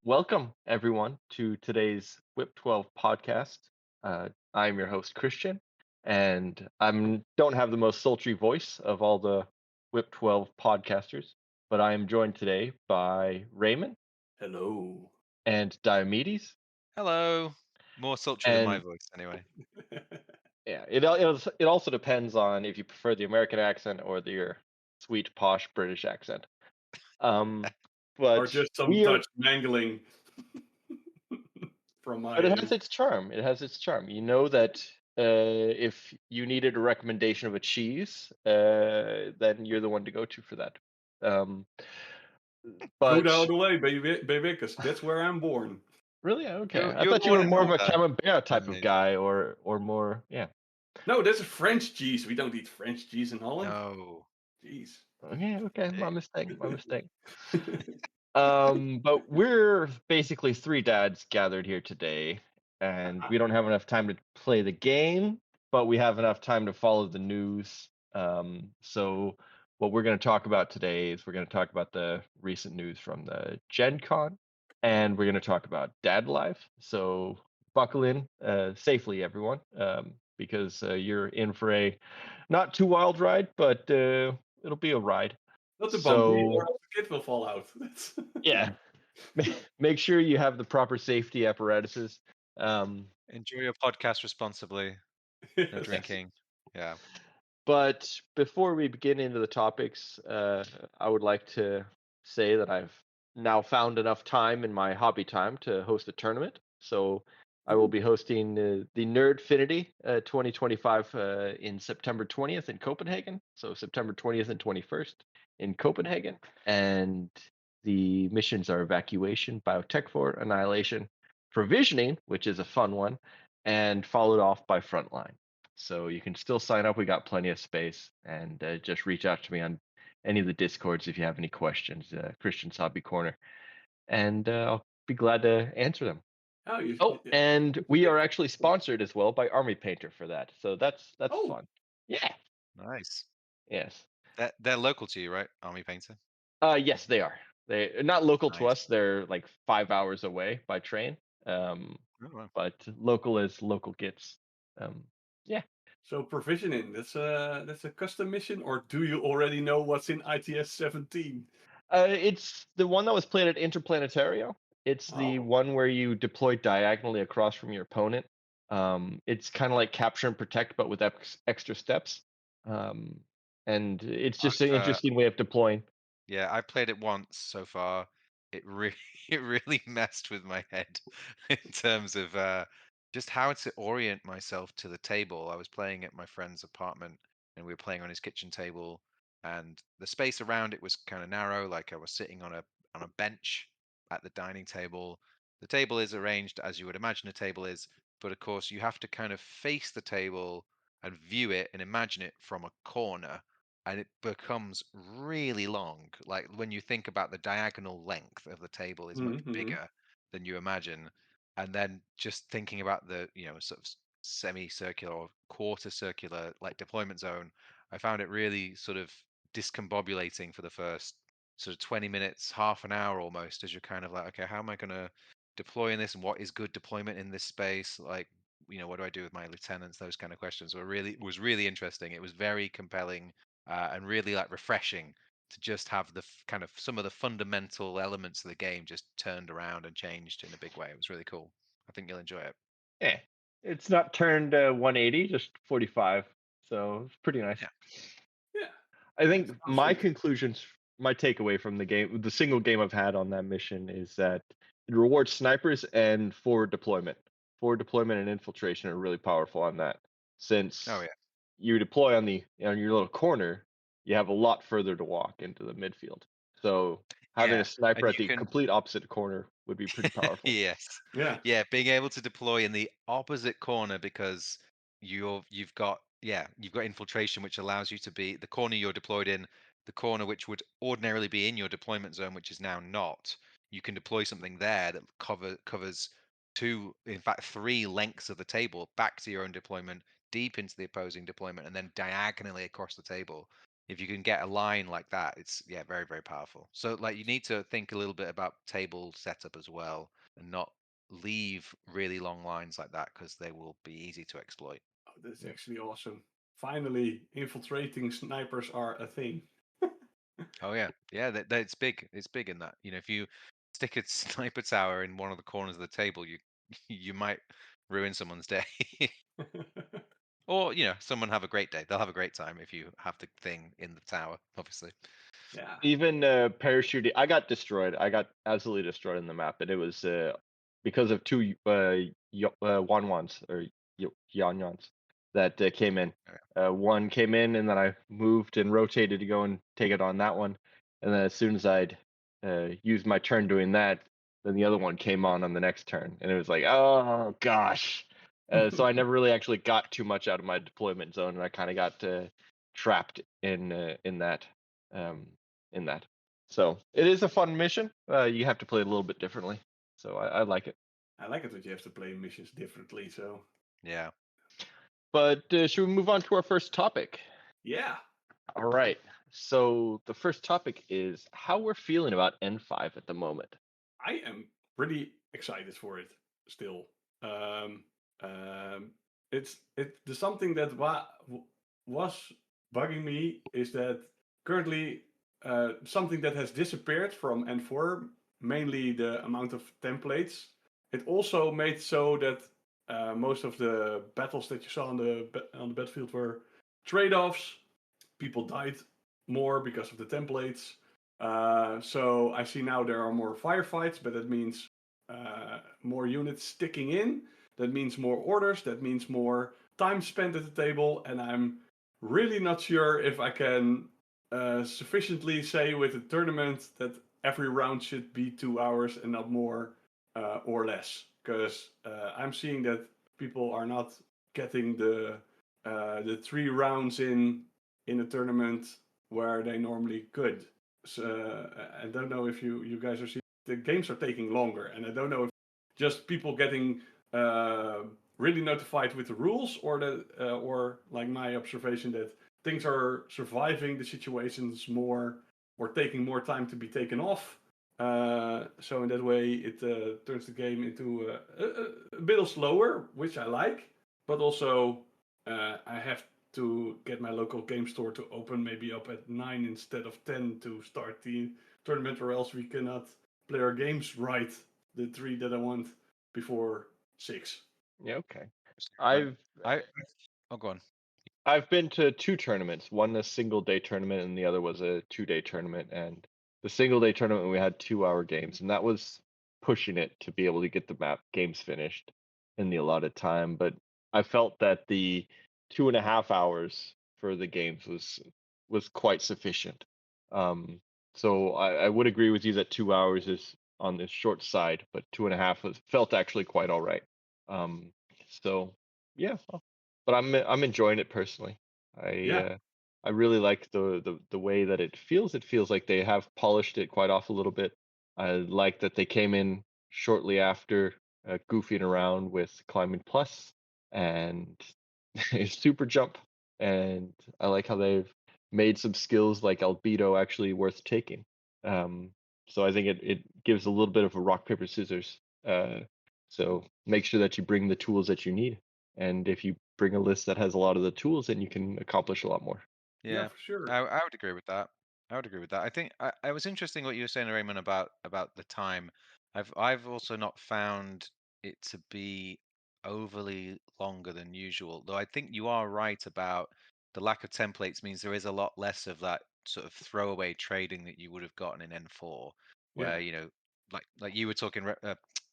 Welcome everyone to today's Whip 12 podcast. I'm your host Christian, and I don't have the most sultry voice of all the Whip 12 podcasters, but I am joined today by Raymond Hello. and Diomedes. Hello. More sultry than my And voice, anyway. yeah, it also depends on if you prefer the American accent or your sweet posh British accent. Um, Or but just some we are Dutch mangling from my But it has end. its charm. It has its charm. You know that if you needed a recommendation of a cheese, then you're the one to go to for that. Um, Good out of but the way, baby, because that's where I'm born. really, okay. You're I you're thought you born were in more of a Malta, camembert type of Diomedes. guy, or more, yeah. No, that's a French cheese. We don't eat French cheese in Holland. No. Jeez. Okay, okay, my Eh, mistake, my mistake. But we're basically three dads gathered here today, and we don't have enough time to play the game, but we have enough time to follow the news. So what we're going to talk about today is we're going to talk about the recent news from the Gencon, and we're going to talk about dad life. So buckle in safely, everyone, because you're in for a not too wild ride, but it'll be a ride. Not too bumpy, So or else the kid will fall out. That's yeah, make sure you have the proper safety apparatuses. Um, Enjoy your podcast responsibly. No yes. yes. drinking. Yeah. But before we begin into the topics, I would like to say that I've now found enough time in my hobby time to host a tournament. So I will Ooh. be hosting the Nerdfinity 2025 in September 20th in Copenhagen. So September 20th and 21st in Copenhagen. And the missions are evacuation, biotech fort, annihilation, provisioning, which is a fun one, and followed off by frontline. So you can still sign up. We got plenty of space, and just reach out to me on any of the discords if you have any questions. Christian's Hobby Corner, and I'll be glad to answer them. Oh, Oh, and we are actually you. sponsored as well by Army Painter for that, so that's Oh, fun. Yeah. Nice. Yes. They're local to you, right? Army Painter? Yes, they are. They're not local to Nice. us. They're like 5 hours away by train. Um, Oh, well. but local as local gets. Yeah. so provisioning. That's a custom mission, or do you already know what's in ITS 17? It's the one that was played at Interplanetario. It's the Oh. one where you deploy diagonally across from your opponent. It's kind of like capture and protect, but with extra steps. Um, and it's just an I've interesting way of deploying. Yeah, I played it once so far. It really it really messed with my head in terms of just how to orient myself to the table. I was playing at my friend's apartment and we were playing on his kitchen table and the space around it was kind of narrow, like I was sitting on a bench at the dining table. The table is arranged as you would imagine a table is, but of course you have to kind of face the table and view it and imagine it from a corner and it becomes really long. Like when you think about the diagonal length of the table is much Mm-hmm. bigger than you imagine. And then just thinking about the, sort of semicircular or quarter circular like deployment zone, I found it really sort of discombobulating for the first sort of 20 minutes, half an hour almost, as you're kind of like, okay, how am I going to deploy in this and what is good deployment in this space? Like, what do I do with my lieutenants? Those kind of questions were really was really interesting. It was very compelling and really like refreshing to just have the kind of some of the fundamental elements of the game just turned around and changed in a big way. It was really cool. I think you'll enjoy it. Yeah, it's not turned 180, just 45. So it's pretty nice. Yeah. Yeah. I That think sounds my fun. conclusions, my takeaway from the game, the single game I've had on that mission is that it rewards snipers and forward deployment. Forward deployment and infiltration are really powerful on that. Oh Since yeah. you deploy on your little corner, you have a lot further to walk into the midfield. So having a Yeah. sniper And at you the can complete opposite corner would be pretty powerful. yes. Yeah. Yeah, being able to deploy in the opposite corner because you've got infiltration which allows you to be the corner you're deployed in, the corner which would ordinarily be in your deployment zone, which is now not. You can deploy something there that covers two, in fact, three lengths of the table back to your own deployment, deep into the opposing deployment, and then diagonally across the table. if you can get a line like that, it's very, very powerful. So like you need to think a little bit about table setup as well, and not leave really long lines like that because they will be easy to exploit. Oh, that's actually awesome. Finally, infiltrating snipers are a thing. Oh yeah, yeah, it's big. It's big in that. You know, if you stick a sniper tower in one of the corners of the table, you you might ruin someone's day. Or, you know, someone have a great day. They'll have a great time if you have the thing in the tower, obviously. Yeah. Even parachuting, I got destroyed. I got absolutely destroyed in the map, and it was because of two Wanwans or Yanyans that came in. One came in, and then I moved and rotated to go and take it on that one. And then as soon as I'd used my turn doing that, then the other one came on the next turn, and it was like, oh gosh. So I never really actually got too much out of my deployment zone, and I kind of got trapped in that. Um, in that. So it is a fun mission. You have to play it a little bit differently. So I like it. I like it that you have to play missions differently. So Yeah. But should we move on to our first topic? yeah, All right. So the first topic is how we're feeling about N5 at the moment. I am pretty excited for it still. It's the something that was bugging me is that currently something that has disappeared from N4, mainly the amount of templates. It also made so that most of the battles that you saw on the battlefield were trade-offs. People died more because of the templates. So I see now there are more firefights, but that means more units sticking in. That means more orders. That means more time spent at the table. And I'm really not sure if I can sufficiently say with a tournament that every round should be 2 hours and not more or less. Because I'm seeing that people are not getting the 3 rounds in a tournament where they normally could. So I don't know if you guys are seeing the games are taking longer, and I don't know if just people getting really notified with the rules, or that or like my observation that things are surviving the situations more or taking more time to be taken off. So in that way, it turns the game into a bit slower, which I like, but also I have to get my local game store to open maybe up at 9 instead of 10 to start the tournament, or else we cannot play our games right, the 3 that I want, before 6. Yeah, okay. Right. I've Oh, go on. I've been to 2 tournaments. One a single day tournament, and the other was a 2-day tournament. And the single day tournament, we had 2-hour games, and that was pushing it to be able to get the map games finished in the allotted time. But I felt that the 2.5 hours for the games was quite sufficient. So I would agree with you that 2 hours is on the short side, but 2.5 felt actually quite all right. So yeah, but I'm enjoying it personally. I Yeah, I really like the way that it feels. It feels like they have polished it quite off a little bit. I like that they came in shortly after goofing around with climbing plus and super jump, and I like how they've made some skills like albedo actually worth taking. Um, so I think it gives a little bit of a rock paper scissors. So make sure that you bring the tools that you need, and if you bring a list that has a lot of the tools, then you can accomplish a lot more. yeah, Yeah, for sure. I would agree with that. I would agree with that. I think I was interesting what you were saying, Raymond, about the time. I've also not found it to be overly longer than usual, though I think you are right about the lack of templates means there is a lot less of that sort of throwaway trading that you would have gotten in N4, Yeah, where you know, like you were talking,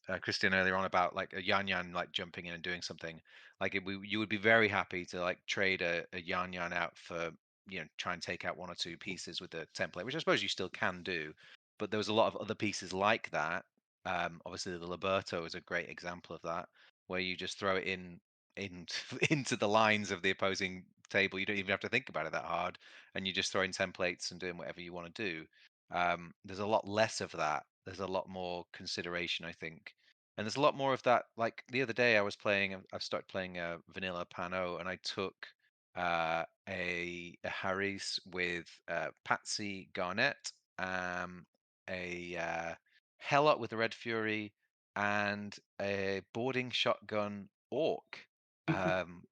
Kristian, earlier on about like a Yan Yan like jumping in and doing something. Like you would be very happy to like trade a Yan Yan out for, you know, try and take out 1 or 2 pieces with the template, which I suppose you still can do. But there was a lot of other pieces like that. Obviously, the Liberto is a great example of that, where you just throw it in into the lines of the opposing table. You don't even have to think about it that hard, and you just throw in templates and doing whatever you want to do. There's a lot less of that. There's a lot more consideration, I think, and there's a lot more of that. Like the other day, I've started playing vanilla Pano, and I took a Harris with Patsy Garnett, a Helot with the Red Fury, and a boarding shotgun Orc,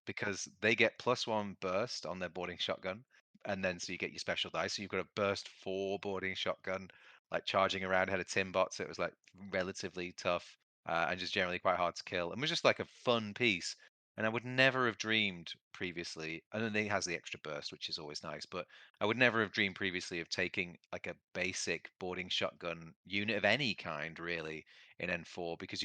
because they get +1 burst on their boarding shotgun, and then so you get your special dice. So you've got a burst 4 boarding shotgun, like charging around ahead of Timbot. So it was like relatively tough and just generally quite hard to kill, and was just like a fun piece. And I would never have dreamed previously. And then it has the extra burst, which is always nice. But I would never have dreamed previously of taking like a basic boarding shotgun unit of any kind, really, in N4, because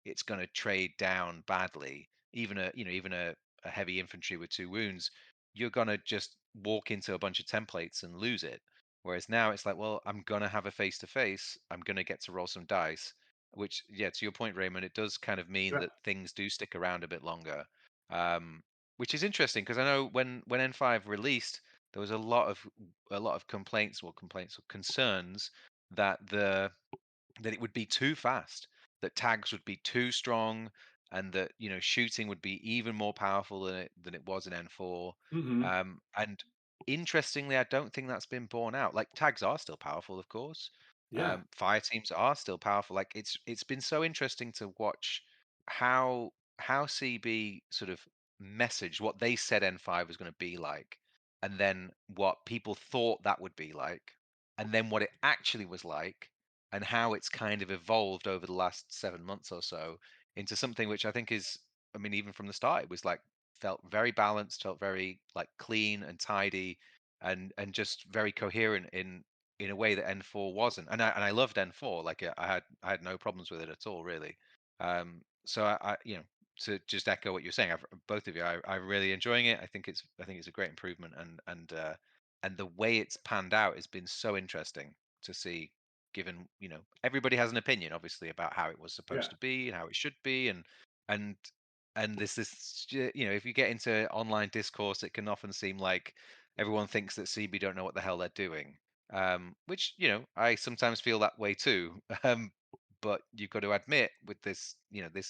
it's going to trade down badly. Even a heavy infantry with 2 wounds, you're going to just walk into a bunch of templates and lose it. Whereas now it's like, well, I'm going to have a face to face. I'm going to get to roll some dice, which, yeah, to your point, Raymond, it does kind of mean Yeah. that things do stick around a bit longer, which is interesting because I know when N5 released, there was a lot of complaints or concerns that it would be too fast, that tags would be too strong, and that shooting would be even more powerful than it was in N4. Hmm. And interestingly, I don't think that's been borne out. Like tags are still powerful, of course. Yeah. Fire teams are still powerful. Like it's been so interesting to watch how CB sort of messaged what they said N5 was going to be like, and then what people thought that would be like, and then what it actually was like, and how it's kind of evolved over the last 7 months or so into something which I think is, I mean, even from the start, it was like felt very balanced, felt very like clean and tidy, and just very coherent in a way that N4 wasn't. And I loved N4. Like I had no problems with it at all, really. So I to just echo what you're saying, both of you, I'm really enjoying it. I think it's a great improvement, and the way it's panned out has been so interesting to see, given everybody has an opinion obviously about how it was Yeah. supposed to be and how it should be, and this if you get into online discourse, it can often seem like everyone thinks that CB don't know what the hell they're doing, which I sometimes feel that way too. But you've got to admit, with this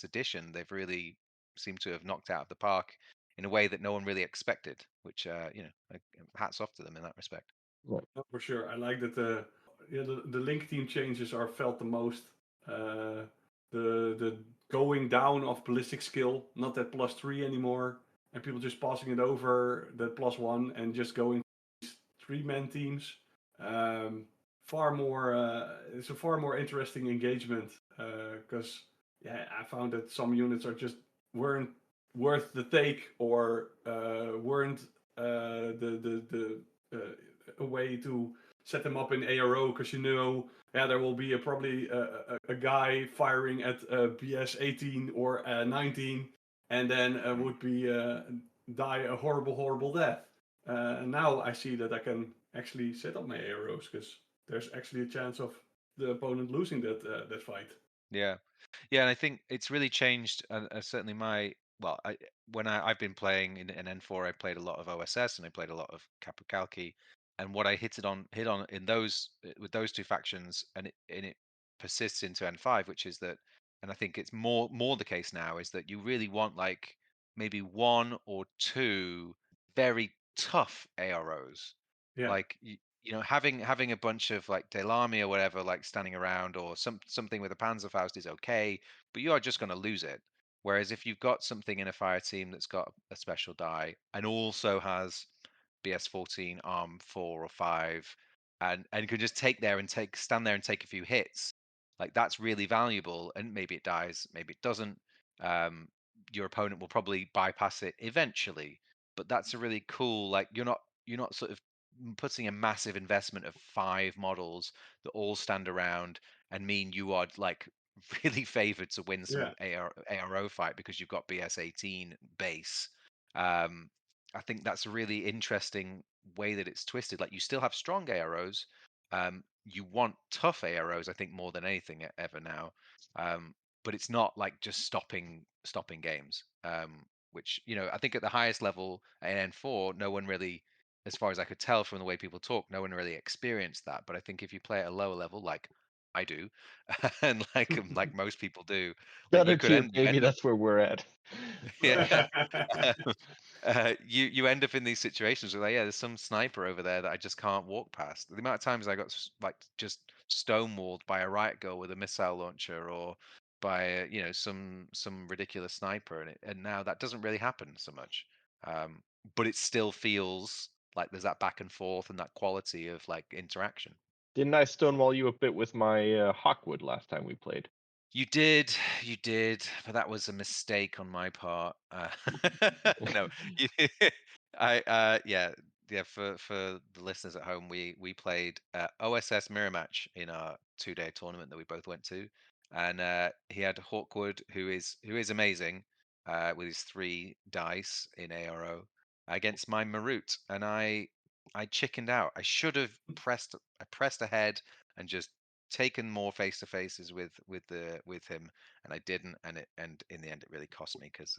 edition, they've really seemed to have knocked out of the park in a way that no one really expected, which hats off to them in that respect. No, for sure. I like that the link team changes are felt the most. The going down of ballistic skill, not that +3 anymore, and people just passing it over that +1 and just going 3-man teams. Far more. It's a far more interesting engagement because yeah, I found that some units are just weren't worth the take or weren't the a way to set them up in ARO because yeah, there will be probably a guy firing at BS 18 or 19 and then would be die a horrible death. And now I see that I can actually set up my AROs because there's actually a chance of the opponent losing that fight. Yeah, yeah, and I think it's really changed. Certainly, I've been playing in N4, I played a lot of OSS and I played a lot of Caprikalki, and what I hit on in those with those two factions, and it persists into N5, which is that, and I think it's more the case now, is that you really want like maybe 1 or 2 very tough AROs, Yeah, like having a bunch of like Delami or whatever like standing around, or something with a Panzerfaust is okay, but you are just going to lose it. Whereas if you've got something in a fire team that's got a special die and also has BS14 arm 4 or 5, and can just stand there and take a few hits, like that's really valuable. And maybe it dies, maybe it doesn't. um, your opponent will probably bypass it eventually, but that's a really cool, like you're not sort of putting a massive investment of 5 models that all stand around and mean you are like really favored to win yeah, some ARO fight because you've got BS18 base. Um, I think that's a really interesting way that it's twisted. Like you still have strong AROs. You want tough AROs, I think, more than anything ever now. Um, but it's not like just stopping games. Which I think at the highest level in N4, no one really, as far as I could tell from the way people talk, no one really experienced that. But I think if you play at a lower level, like I do, and like most people do, like Gutter tier, you baby. end up That's where we're at. yeah. You end up in these situations where like, yeah, there's some sniper over there that I just can't walk past. The amount of times I got like just stonewalled by a riot girl with a missile launcher, or by some ridiculous sniper, and now that doesn't really happen so much. But it still feels like there's that back and forth and that quality of like interaction. Didn't I stonewall you a bit with my Hawkwood last time we played? You did, you did, but that was a mistake on my part. No, you, yeah, yeah. For the listeners at home, we played OSS Mirror Match in our 2-day tournament that we both went to, and he had Hawkwood, who is amazing, with his 3 dice in ARO against my Marut, and I chickened out. I pressed ahead and just taken more face to faces with him, and I didn't, and in the end it really cost me because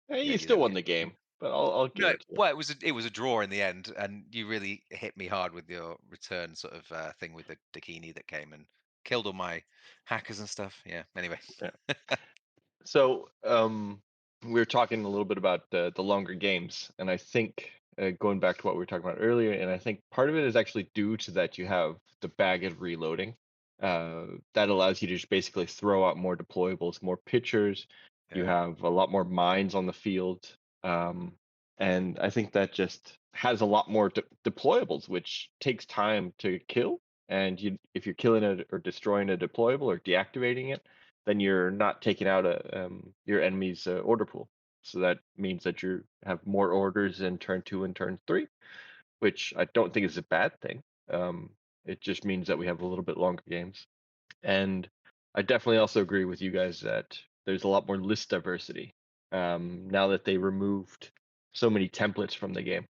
You still won the game, but I'll give no, it to you. well, it was a draw in the end, and you really hit me hard with your return sort of thing with the Dakini that came and killed all my hackers and stuff. Yeah. Anyway. Yeah. So we were talking a little bit about the longer games, and I think going back to what we were talking about earlier, and I think part of it is actually due to that you have the bag of reloading. That allows you to just basically throw out more deployables, more pitchers. You Yeah. have a lot more mines on the field, um, and I think that just has a lot more deployables, which takes time to kill. And if you're killing it or destroying a deployable or deactivating it, then you're not taking out your enemy's order pool. So that means that you have more orders in turn 2 and turn 3, which I don't think is a bad thing. It just means that we have a little bit longer games. And I definitely also agree with you guys that there's a lot more list diversity now that they removed so many templates from the game.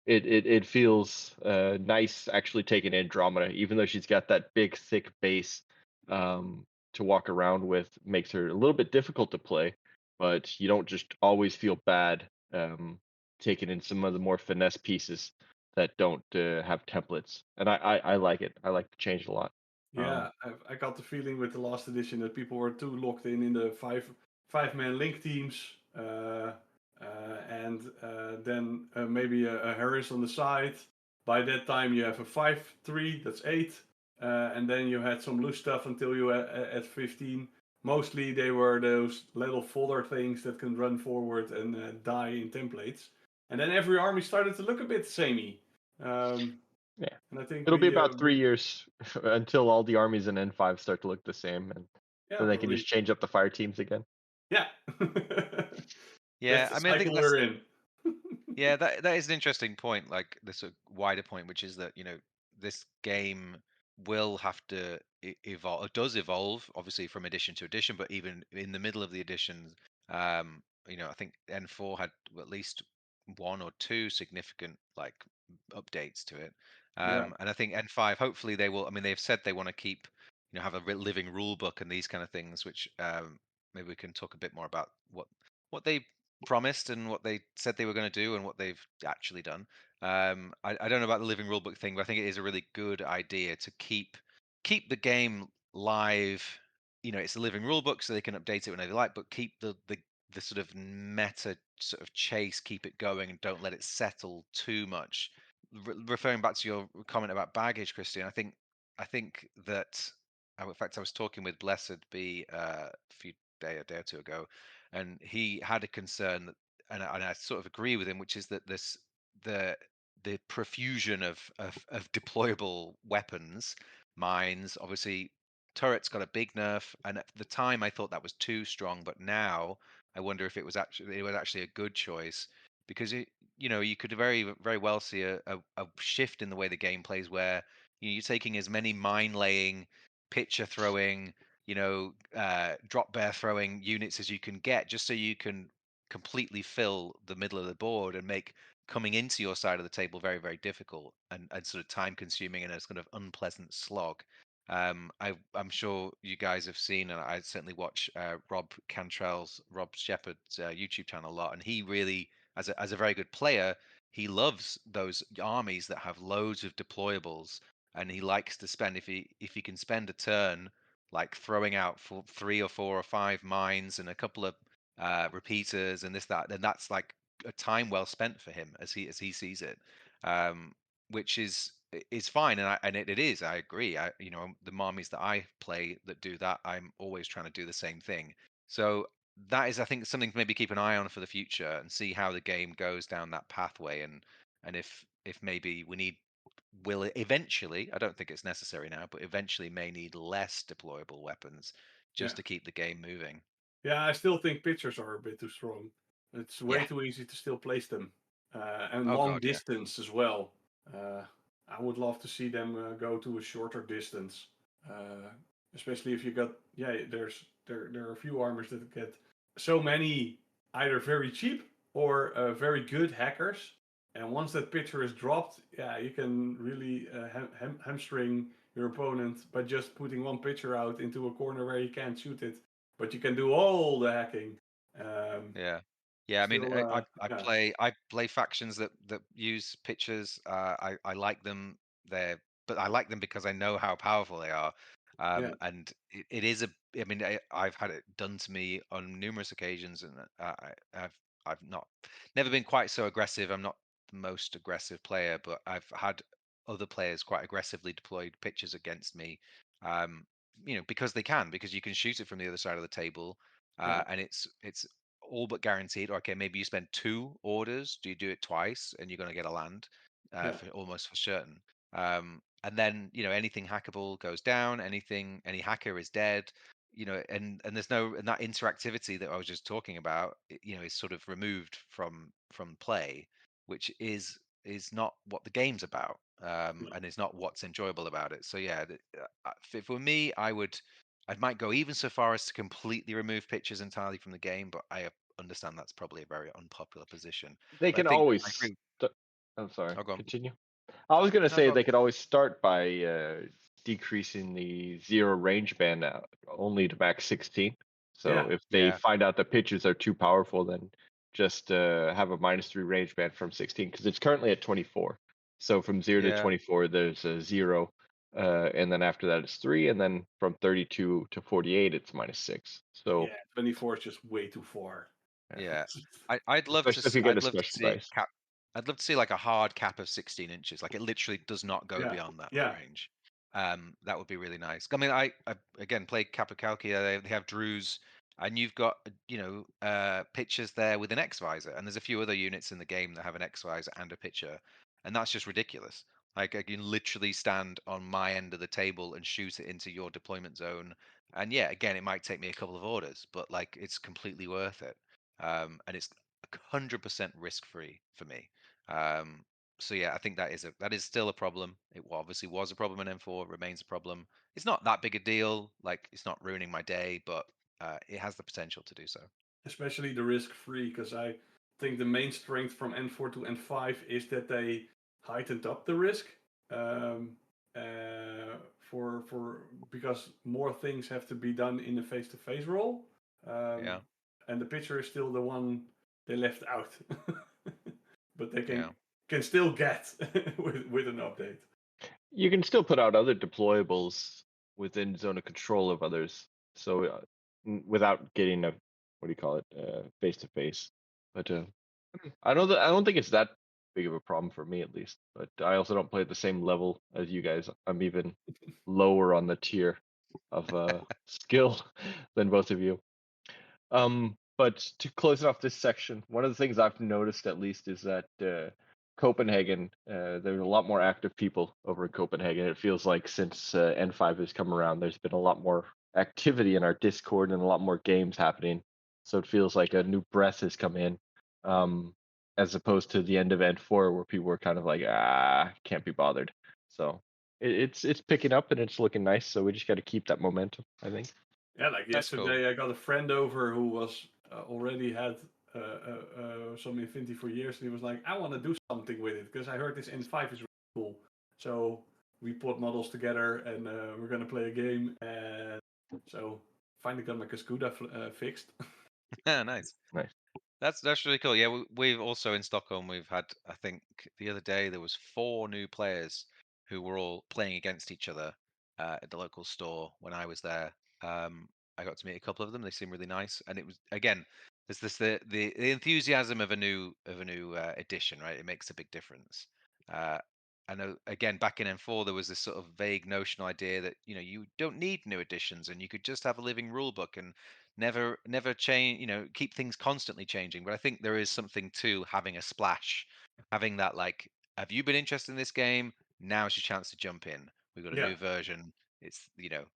It feels nice actually taking Andromeda, even though she's got that big thick base to walk around with, makes her a little bit difficult to play. But you don't just always feel bad taking in some of the more finesse pieces that don't have templates, and I like it. I like the change a lot. Yeah, I got the feeling with the last edition that people were too locked in the five-man link teams, and then maybe a Harris on the side. By that time, you have a 5-3, that's 8, and then you had some loose stuff until you at 15. Mostly they were those little folder things that can run forward and die in templates. And then every army started to look a bit samey. Yeah, And I think it'll be we about 3 years until all the armies in N5 start to look the same, and yeah, then they can probably. just change up the fire teams again. Yeah. Yeah, That's the I mean, I think cycle we're in. yeah, that is an interesting point, like the sort of wider point, which is that this game will have to evolve. It does evolve, obviously, from edition to edition, but even in the middle of the editions, I think N4 had at least 1 or 2 significant like updates to it, Yeah. and I think N5, hopefully, they will. I mean, they've said they want to keep, have a living rule book and these kind of things, which maybe we can talk a bit more about what they promised and what they said they were going to do and what they've actually done. I don't know about the living rulebook thing, but I think it is a really good idea to keep the game live. It's a living rulebook, so they can update it whenever they like, but keep the sort of meta sort of chase, keep it going, and don't let it settle too much. Referring back to your comment about baggage, Kristian, I think that. In fact, I was talking with Blessed Be a day or two ago, and he had a concern that, and I sort of agree with him, which is that the the profusion of deployable weapons, mines, obviously turrets got a big nerf, and at the time I thought that was too strong, but now I wonder if it was actually a good choice, because you could very well see a shift in the way the game plays, where you're taking as many mine laying, pitcher throwing, drop bear throwing units as you can get, just so you can completely fill the middle of the board and make coming into your side of the table very, very difficult, and sort of time consuming and a sort of unpleasant slog. I'm sure you guys have seen, and I certainly watch Rob Shepard's YouTube channel a lot, and he really, as a very good player, he loves those armies that have loads of deployables, and he likes to spend if he can spend a turn like throwing out 3 or 4 or 5 mines and a couple of repeaters and this that, then that's like a time well spent for him as he sees it, um, which is fine, and it is. I agree. The armies that I play that do that, I'm always trying to do the same thing. So that is, I think, something to maybe keep an eye on for the future and see how the game goes down that pathway, and if maybe we need will it eventually, I don't think it's necessary now, but eventually may need less deployable weapons just Yeah. to keep the game moving. Yeah, I still think pitchers are a bit too strong. It's way Yeah. too easy to still place them, and Oh long God, yeah. distance as well. I would love to see them go to a shorter distance, especially if you got there are a few armors that get so many either very cheap or very good hackers, and once that pitcher is dropped, yeah, you can really hamstring your opponent by just putting one pitcher out into a corner where he can't shoot it, but you can do all the hacking. Yeah. Yeah, I mean, Still, yeah, I play factions that use pitchers. I like them. But I like them because I know how powerful they are. yeah, And it is a. I mean, I've had it done to me on numerous occasions, and I've never been quite so aggressive. I'm not the most aggressive player, but I've had other players quite aggressively deployed pitchers against me. Um, because because you can shoot it from the other side of the table, yeah, and it's all but guaranteed. Okay, maybe you spend 2 orders. Do you do it twice, and you're going to get a land yeah, for almost for certain. And then anything hackable goes down. Any hacker is dead. And there's no and that interactivity that I was just talking about. Is sort of removed from play, which is not what the game's about, yeah. and is not what's enjoyable about it. So yeah, for me, I might go even so far as to completely remove pictures entirely from the game, but I understand that's probably a very unpopular position. They But I can think always. I agree. I'm sorry. Oh, go on. Continue. I was gonna No, say go on. they could always start by decreasing the zero range band only to max 16. So Yeah. if they Yeah, find out the pitches are too powerful, then just have a -3 range band from 16 because it's currently at 24. So from 0 to yeah, 24, there's a 0, and then after that it's 3, and then from 32 to 48, it's -6. So Yeah, 24 is just way too far. yeah. I'd love to especially if see. you get I'd a love to special see it dice. cap. I'd love to see like a hard cap of 16 inches. Like it literally does not go Yeah, beyond that yeah, range. That would be really nice. I mean, I again played Capricalia. They have Druze, and you've got pitchers there with an X visor, and there's a few other units in the game that have an X visor and a pitcher, and that's just ridiculous. Like I can literally stand on my end of the table and shoot it into your deployment zone. And yeah, again, it might take me a couple of orders, but like it's completely worth it. And it's 100% risk free for me. Um, so yeah, I think that is still a problem. It obviously was a problem in M4, remains a problem. It's not that big a deal, like it's not ruining my day, but it has the potential to do so. especially the risk-free, because I think the main strength from N4 to N5 is that they heightened up the risk, um, for because more things have to be done in a face-to-face role, Yeah, and the pitcher is still the one they left out, but they yeah, can still get with an update. You can still put out other deployables within zone of control of others, so without getting a what do you call it, face to face. But I don't think it's that big of a problem for me at least. But I also don't play at the same level as you guys. I'm even lower on the tier of skill than both of you. But to close off this section, one of the things I've noticed at least is that Copenhagen, there's a lot more active people over in Copenhagen. It feels like since N5 has come around, there's been a lot more activity in our Discord and a lot more games happening. So it feels like a new breath has come in, as opposed to the end of N4 where people were kind of like, can't be bothered. So it's picking up and it's looking nice. So we just got to keep that momentum, I think. Yeah, like that's cool. yesterday, I got a friend over who was already had some Infinity for years, and he was like, "I want to do something with it because I heard this N5 is really cool." So we put models together, and we're gonna play a game. And so finally got my Cascuda fixed. Yeah, nice. Nice. That's really cool. Yeah, we've also in Stockholm we've had, I think the other day there was 4 new players who were all playing against each other at the local store when I was there. I got to meet a couple of them. They seem really nice, and it was again. There's this the enthusiasm of a new edition, right? It makes a big difference. Uh, I know again back in M4 there was this sort of vague notional idea that you don't need new editions and you could just have a living rule book and never change, keep things constantly changing. But I think there is something to having a splash, having that like, have you been interested in this game? Now's your chance to jump in. We've got a Yeah. new version. It's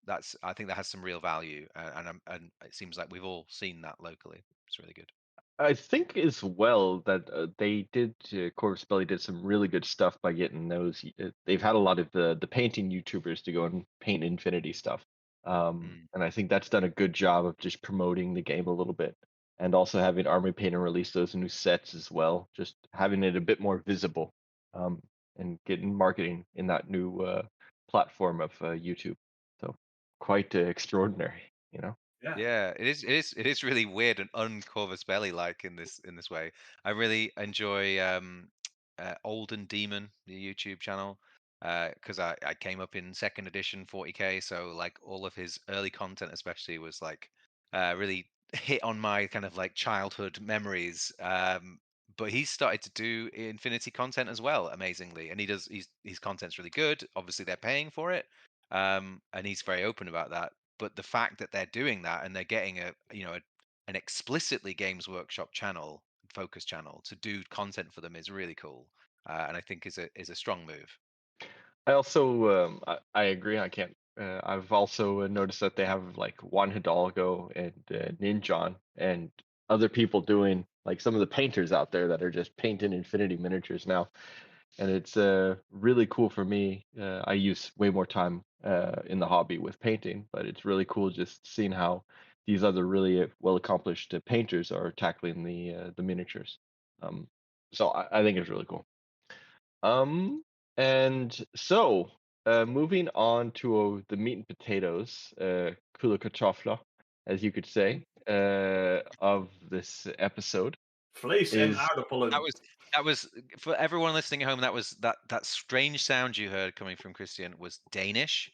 that's I think that has some real value, and it seems like we've all seen that locally. It's really good. I think as well that they did Corvus Belly did some really good stuff by getting those. They've had a lot of the painting YouTubers to go and paint Infinity stuff, Mm. and I think that's done a good job of just promoting the game a little bit, and also having Army Painter release those new sets as well, just having it a bit more visible, um, and getting marketing in that new platform of YouTube. So quite extraordinary, you know. Yeah. Yeah, it is really weird and un-Corvus Belly like in this way. I really enjoy Olden Demon, the YouTube channel, because I came up in second edition 40k, so like all of his early content especially was like really hit on my kind of like childhood memories. But he's started to do Infinity content as well, amazingly, and his content's really good. Obviously, they're paying for it, and he's very open about that. But the fact that they're doing that and they're getting an explicitly Games Workshop channel, focus channel, to do content for them is really cool, and I think is a strong move. I also I agree. I can't. I've also noticed that they have like Juan Hidalgo and Ninjon and other people doing like some of the painters out there that are just painting Infinity miniatures now, and it's really cool for me. I use way more time in the hobby with painting, but it's really cool just seeing how these other really well accomplished painters are tackling the miniatures. Um, so I think it's really cool. Um, and so moving on to the meat and potatoes, Kula Kartoffler, as you could say, of this episode Vlees en is aardappelen. That was for everyone listening at home. That strange sound you heard coming from Kristian was Danish.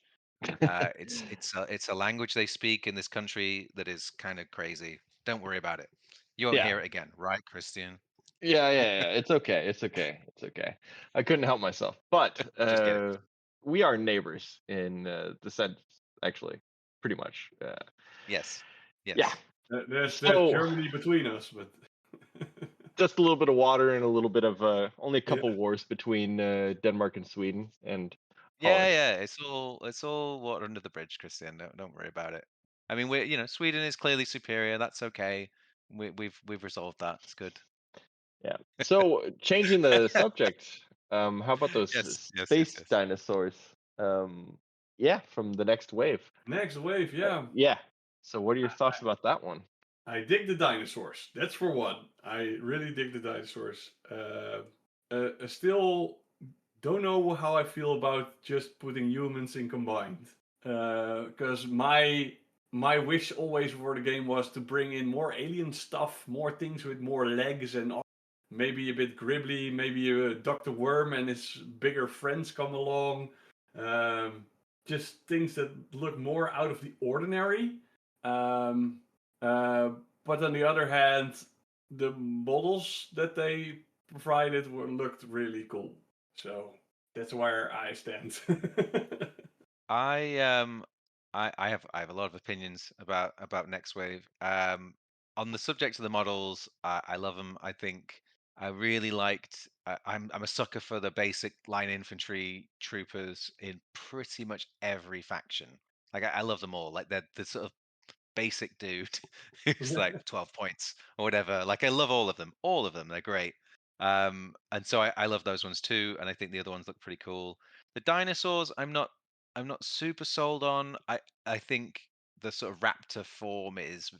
It's a language they speak in this country that is kind of crazy. Don't worry about it. You won't yeah, hear it again, right, Kristian? yeah. It's okay. It's okay. It's okay. I couldn't help myself, but Just kidding. we are neighbors in the sense, actually, pretty much. Yes, Yeah. yes. There's So Germany between us, but just a little bit of water and a little bit of only a yeah. couple wars between Denmark and Sweden and Yeah, Holland. yeah. It's all water under the bridge, Christian. Don't worry about it. I mean, Sweden is clearly superior. That's okay. We've resolved that. It's good. Yeah. So changing the subject, how about those Yes, yes, yes, space yes. dinosaurs? Yeah, from the next wave. Next wave, yeah. Yeah. So what are your thoughts about that one? I dig the dinosaurs. That's for one. I really dig the dinosaurs. I still don't know how I feel about just putting humans in combined. Because my wish always for the game was to bring in more alien stuff, more things with more legs and maybe a bit gribbly, maybe a Dr. Worm and his bigger friends come along. Um, just things that look more out of the ordinary. Um, uh, but on the other hand, the models that they provided looked really cool. So that's where I stand. I um I have a lot of opinions about Next Wave. On the subject of the models, I love them. I think I really liked. I'm a sucker for the basic line infantry troopers in pretty much every faction. Like I love them all. Like they're the sort of basic dude who's like 12 points or whatever. Like I love all of them. All of them. They're great. And so I love those ones too. And I think the other ones look pretty cool. The dinosaurs, I'm not super sold on. I think the sort of raptor form is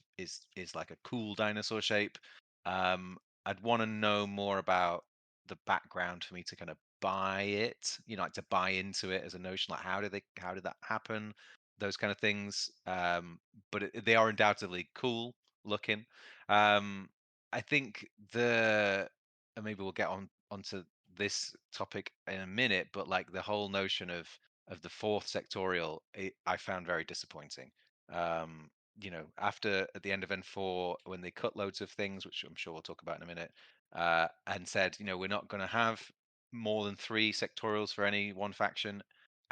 like a cool dinosaur shape. I'd want to know more about the background for me to kind of buy it, like to buy into it as a notion, like how did that happen? Those kind of things. But they are undoubtedly cool looking. I think and maybe we'll get onto this topic in a minute, but like the whole notion of the fourth sectorial, I found very disappointing. After at the end of N4, when they cut loads of things, which I'm sure we'll talk about in a minute, and said, we're not going to have more than 3 sectorials for any one faction.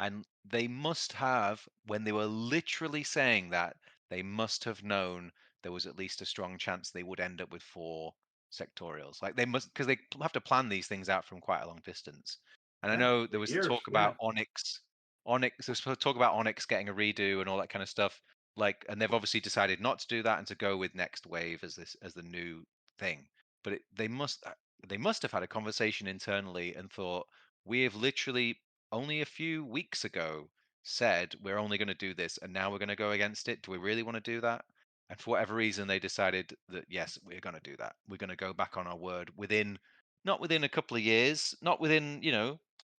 And they must have, when they were literally saying that, they must have known there was at least a strong chance they would end up with 4 sectorials. Like they must, because they have to plan these things out from quite a long distance. And I know there was years, talk about Onyx. There was talk about Onyx getting a redo and all that kind of stuff. Like, and they've obviously decided not to do that and to go with Next Wave as the new thing. But they must have had a conversation internally and thought, we have literally only a few weeks ago said we're only going to do this, and now we're going to go against it. Do we really want to do that? And for whatever reason, they decided that yes, we're going to do that. We're going to go back on our word not within a couple of years, not within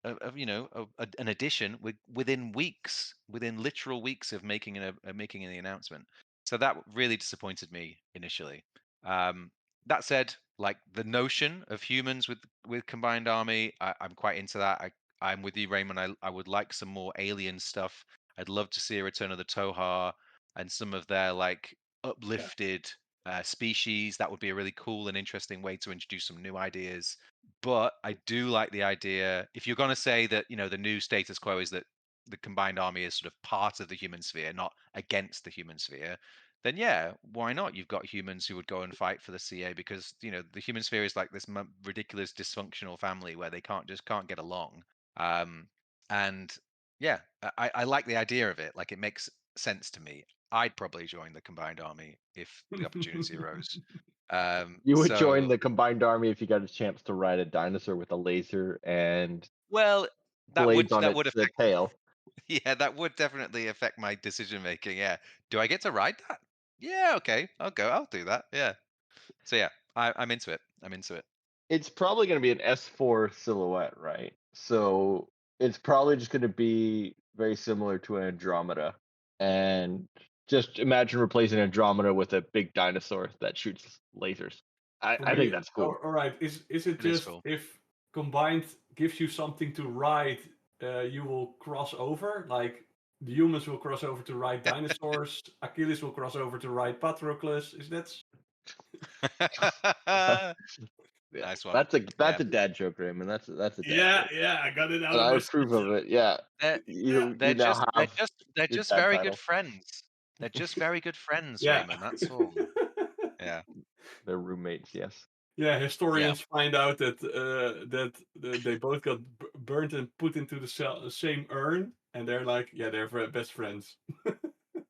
an addition, within weeks, within literal weeks of making the announcement. So that really disappointed me initially. That said, like the notion of humans with combined army, I'm quite into that. I'm with you, Raymond. I would like some more alien stuff. I'd love to see a return of the Tohar and some of their like uplifted species. That would be a really cool and interesting way to introduce some new ideas. But I do like the idea, if you're going to say that, the new status quo is that the combined army is sort of part of the human sphere, not against the human sphere, then yeah, why not? You've got humans who would go and fight for the CA because, the human sphere is like this ridiculous dysfunctional family where they can't get along. And yeah, I like the idea of it. Like it makes sense to me. I'd probably join the combined army if the opportunity arose. You would join So, the combined army if you got a chance to ride a dinosaur with a laser and well, blades on that would its affect tail. yeah, that would definitely affect my decision making. Yeah. Do I get to ride that? Yeah, okay. I'll do that. Yeah. So yeah, I'm into it. I'm into it. It's probably going to be an S4 silhouette, right? So it's probably just going to be very similar to an Andromeda. And just imagine replacing Andromeda with a big dinosaur that shoots lasers. For I think me, that's cool. all right. Is it It is just cool. if combined gives you something to ride, you will cross over? Like the humans will cross over to ride dinosaurs. Achilles will cross over to ride Patroclus. Is that? Yeah, Nice one. that's Yeah. a dad joke, Raymond. That's a dad Yeah, joke. yeah. I got it out And of I my approve of system. it. Yeah, They're you they're now just have they're your just dad very good title. friends. They're just very good friends, Yeah. Raymond. That's all. Yeah. They're roommates. Yes. Yeah, Yeah. historians find out that they both got burnt and put into the same urn, and they're like, yeah, they're best friends.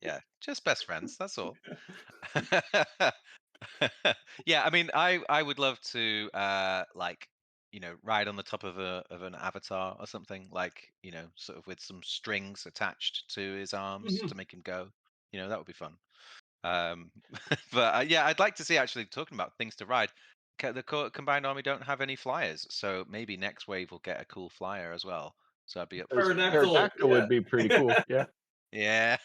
Yeah. Just best friends. That's all. Yeah, I mean, I would love to like ride on the top of an avatar or something, like sort of with some strings attached to his arms to make him go. That would be fun. Um, but yeah, I'd like to see, actually talking about things to ride. The combined army don't have any flyers, so maybe next wave will get a cool flyer as well. So I'd be up for seeing that. Pterodactyl, Pterodactyl yeah. would be pretty cool. Yeah. Yeah.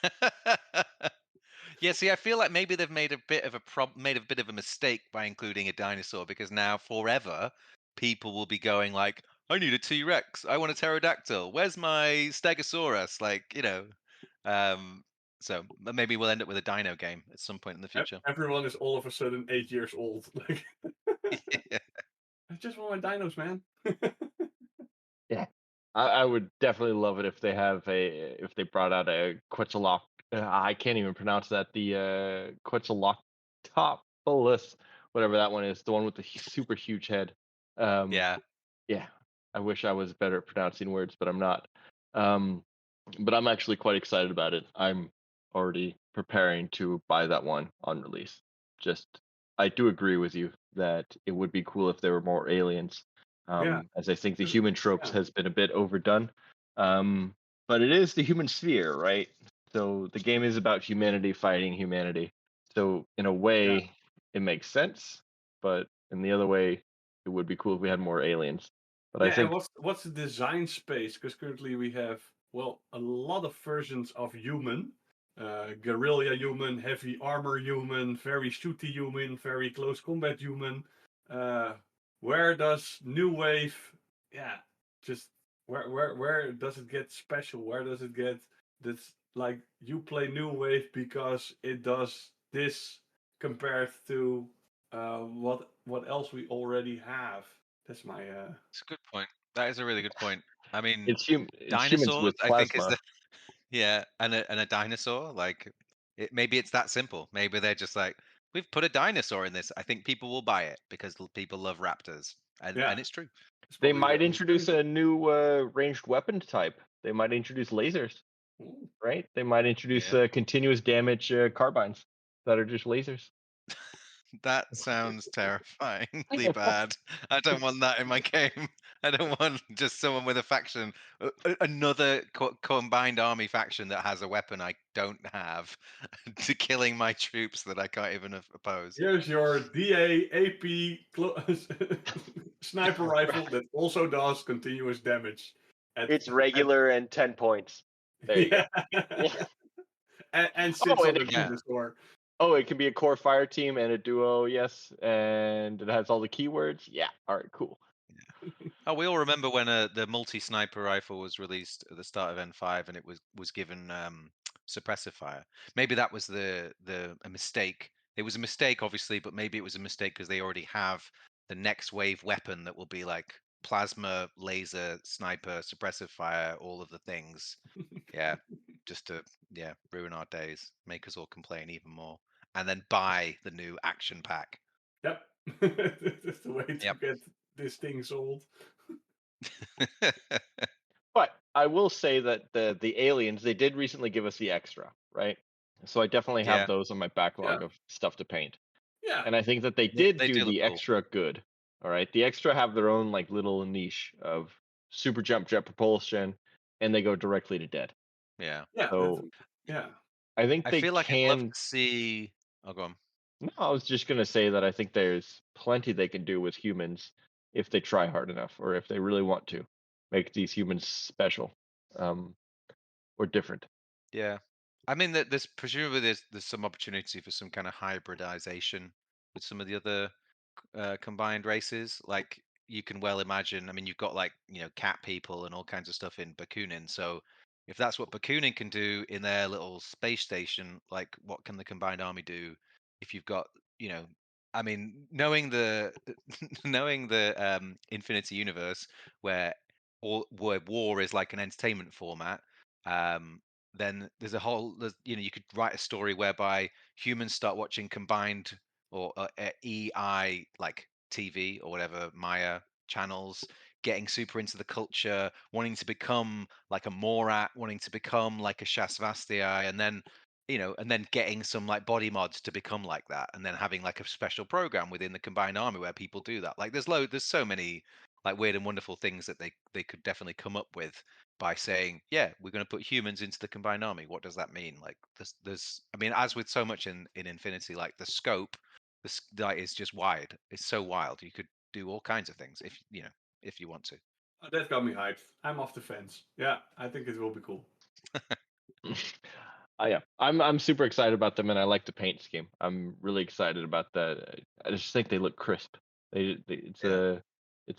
Yeah, see, I feel like maybe they've made a bit of a mistake by including a dinosaur, because now forever people will be going like, I need a T-Rex, I want a pterodactyl, where's my Stegosaurus? Like, so maybe we'll end up with a dino game at some point in the future. Everyone is all of a sudden 8 years old. Like, Yeah. I just want my dinos, man. Yeah, I would definitely love it if they brought out a Quetzalcoatl. I can't even pronounce that. The Quetzalcoatlus, whatever that one is, the one with the super huge head. Yeah. Yeah, I wish I was better at pronouncing words, but I'm not. But I'm actually quite excited about it. I'm already preparing to buy that one on release. I do agree with you that it would be cool if there were more aliens. Yeah. As I think the human tropes Yeah. has been a bit overdone. But it is the human sphere, right? So the game is about humanity fighting humanity. So in a way, it makes sense, but in the other way, it would be cool if we had more aliens. But I Yeah, and think what's the design space? Because currently we have, well, a lot of versions of human. Guerrilla human, heavy armor human, very shooty human, very close combat human. Where does New Wave yeah, just where does it get special? Where does it get that's like you play New Wave because it does this compared to what else we already have? That's my It's a good point. That is a really good point. I mean, It's humans dinosaurs, with I think, is plasma. the yeah, and a dinosaur. Like, maybe it's that simple. Maybe they're just like, we've put a dinosaur in this. I think people will buy it because people love raptors, and yeah. it's true. It's They probably might what we're doing. introduce a new ranged weapon type. They might introduce lasers, Ooh. right? They might introduce Yeah. continuous damage carbines that are just lasers. That sounds terrifyingly bad. I don't want that in my game. I don't want just someone with a faction, another combined army faction that has a weapon I don't have, to killing my troops that I can't even oppose. Here's your DA AP sniper rifle that also does continuous damage. It's regular and 10 points. There you go. Yeah. And sits And on a it, Yeah. dinosaur. it can be a core fire team and a duo, yes, and it has all the keywords. Yeah. All right, cool. Oh, we all remember when the multi-sniper rifle was released at the start of N5, and it was given suppressive fire. Maybe that was a mistake. It was a mistake, obviously, but maybe it was a mistake because they already have the next wave weapon that will be like plasma, laser, sniper, suppressive fire, all of the things. Yeah, just to ruin our days, make us all complain even more, and then buy the new action pack. Yep. That's the way to Yep. get this thing sold. But I will say that the aliens, they did recently give us the extra, right? So I definitely have Yeah, those on my backlog Yeah. of stuff to paint. Yeah. And I think that they did they do do look the cool. extra good. All right. The extra have their own like little niche of super jump jet propulsion, and they go directly to dead. Yeah. Yeah. So Yeah. I think I they feel like I'd love can. to see. Oh, go on. No, I was just gonna say that I think there's plenty they can do with humans if they try hard enough, or if they really want to make these humans special, um, or different. Yeah, I mean that there's presumably there's some opportunity for some kind of hybridization with some of the other combined races. Like, you can well imagine. I mean, you've got like cat people and all kinds of stuff in Bakunin. So if that's what Bakunin can do in their little space station, like what can the combined army do if you've got you know. I mean, knowing the knowing the Infinity Universe, where where war is like an entertainment format, um, then you could write a story whereby humans start watching combined or EI like TV or whatever Maya channels, getting super into the culture, wanting to become like a Morat, wanting to become like a Shasvastii, and then getting some like body mods to become like that, and then having like a special program within the combined army where people do that. Like, there's so many like weird and wonderful things that they could definitely come up with by saying, yeah, we're going to put humans into the combined army. What does that mean? Like, I mean, as with so much in Infinity, like the scope, that is just wide. It's so wild. You could do all kinds of things if you want to. That got me hyped. I'm off the fence. Yeah, I think it will be cool. Yeah, I'm super excited about them, and I like the paint scheme. I'm really excited about that. I just think they look crisp. It's Yeah.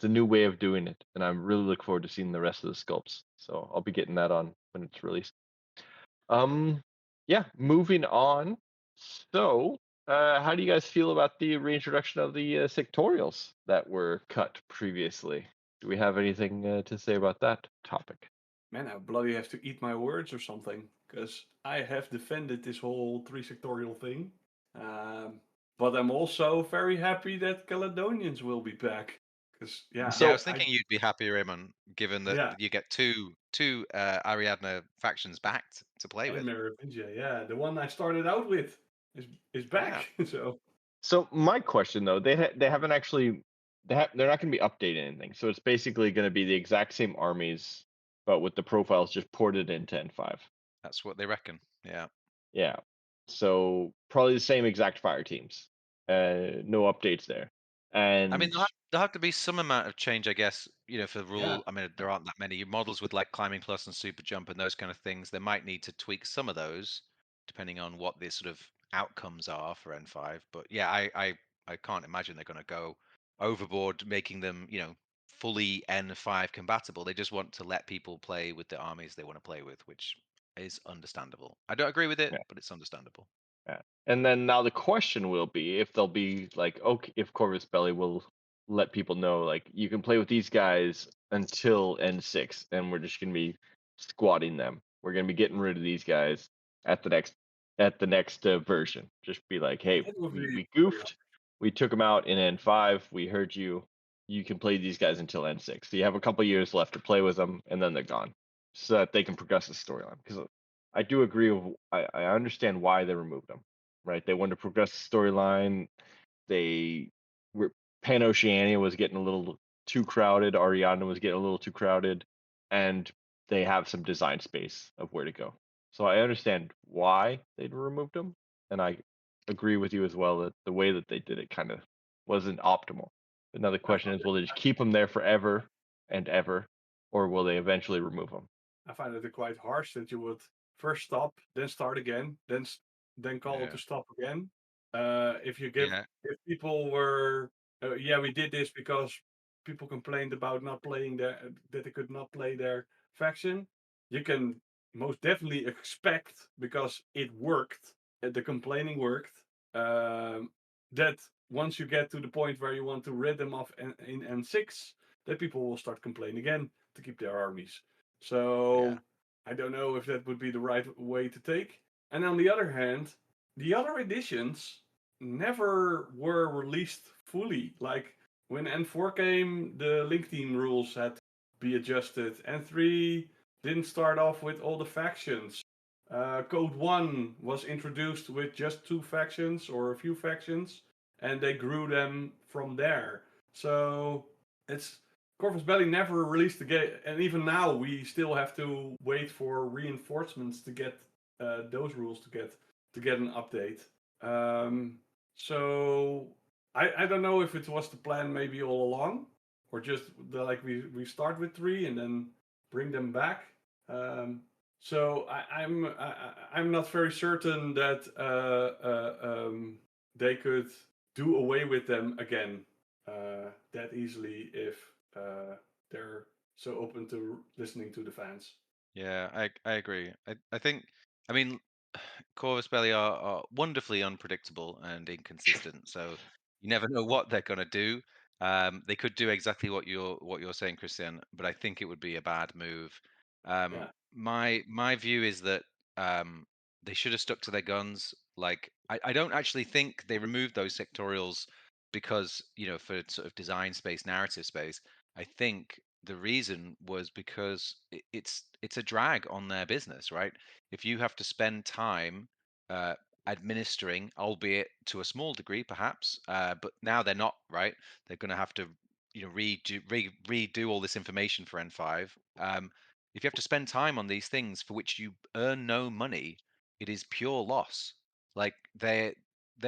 a new way of doing it, and I'm really looking forward to seeing the rest of the sculpts. So I'll be getting that on when it's released. Yeah, moving on. So, how do you guys feel about the reintroduction of the sectorials that were cut previously? Do we have anything to say about that topic? Man, I bloody have to eat my words or something, because I have defended this whole three sectorial thing. But I'm also very happy that Caledonians will be back. Because yeah, Yeah, I So, was thinking you'd be happy, Raymond, given that yeah, you get two Ariadne factions backed to play and with. Merovingia, yeah, the one I started out with is Yeah. back. So so my question though, they haven't actually they're not going to be updating anything. So it's basically going to be the exact same armies, but with the profiles just ported into N5. That's what they reckon. Yeah. Yeah. So probably the same exact fire teams. No updates there. I mean, And there'll have to be some amount of change, I guess, for the yeah, rule. I mean, there aren't that many models with like climbing plus and super jump and those kind of things. They might need to tweak some of those depending on what the sort of outcomes are for N5. But yeah, I can't imagine they're going to go overboard, making them, fully N5 compatible. They just want to let people play with the armies they want to play with, which is understandable. I don't agree with it, Yeah. but it's understandable. Yeah. And then now the question will be if they'll be like, okay, if Corvus Belli will let people know, like, you can play with these guys until N6, and we're just gonna be squatting them. We're gonna be getting rid of these guys at the next version. Just be like, hey, That would be we very goofed, we took them out in N5, we heard you. You can play these guys until N6. So you have a couple years left to play with them, and then they're gone, so that they can progress the storyline. Because I do agree with, I understand why they removed them, right? They wanted to progress the storyline. They were Pan Oceania was getting a little too crowded. Ariana was getting a little too crowded, and they have some design space of where to go. So I understand why they removed them, and I agree with you as well that the way that they did it kind of wasn't optimal. Another I question find is, will they just keep them there forever and ever, or will they eventually remove them? I find it quite harsh that you would first stop, then start again, then call Yeah. to stop again. If you give Yeah. if people were yeah, we did this because people complained about not playing that they could not play their faction. You can most definitely expect, because it worked, the complaining worked, that once you get to the point where you want to rid them of in N6, that people will start complaining again to keep their armies. So Yeah. I don't know if that would be the right way to take. And on the other hand, the other editions never were released fully. Like when N4 came, the link team rules had to be adjusted. N3 didn't start off with all the factions. Code 1 was introduced with just 2 factions or a few factions, and they grew them from there. So it's Corvus Belli never released the game, and even now we still have to wait for reinforcements to get those rules to get an update. So I don't know if it was the plan maybe all along, or just like we start with 3 and then bring them back. So I'm not very certain that they could do away with them again that easily if they're so open to listening to the fans. Yeah, I agree. I think, I mean, Corvus Belli are wonderfully unpredictable and inconsistent. So you never know what they're going to do. They could do exactly what you're saying, Christian, but I think it would be a bad move. Yeah, My view is that they should have stuck to their guns. Like I don't actually think they removed those sectorials because, for sort of design space, narrative space. I think the reason was because it's a drag on their business, right? If you have to spend time uh, administering, albeit to a small degree, perhaps, but now they're not, right? They're going to have to, redo all this information for N5. If you have to spend time on these things for which you earn no money, it is pure loss. Like they're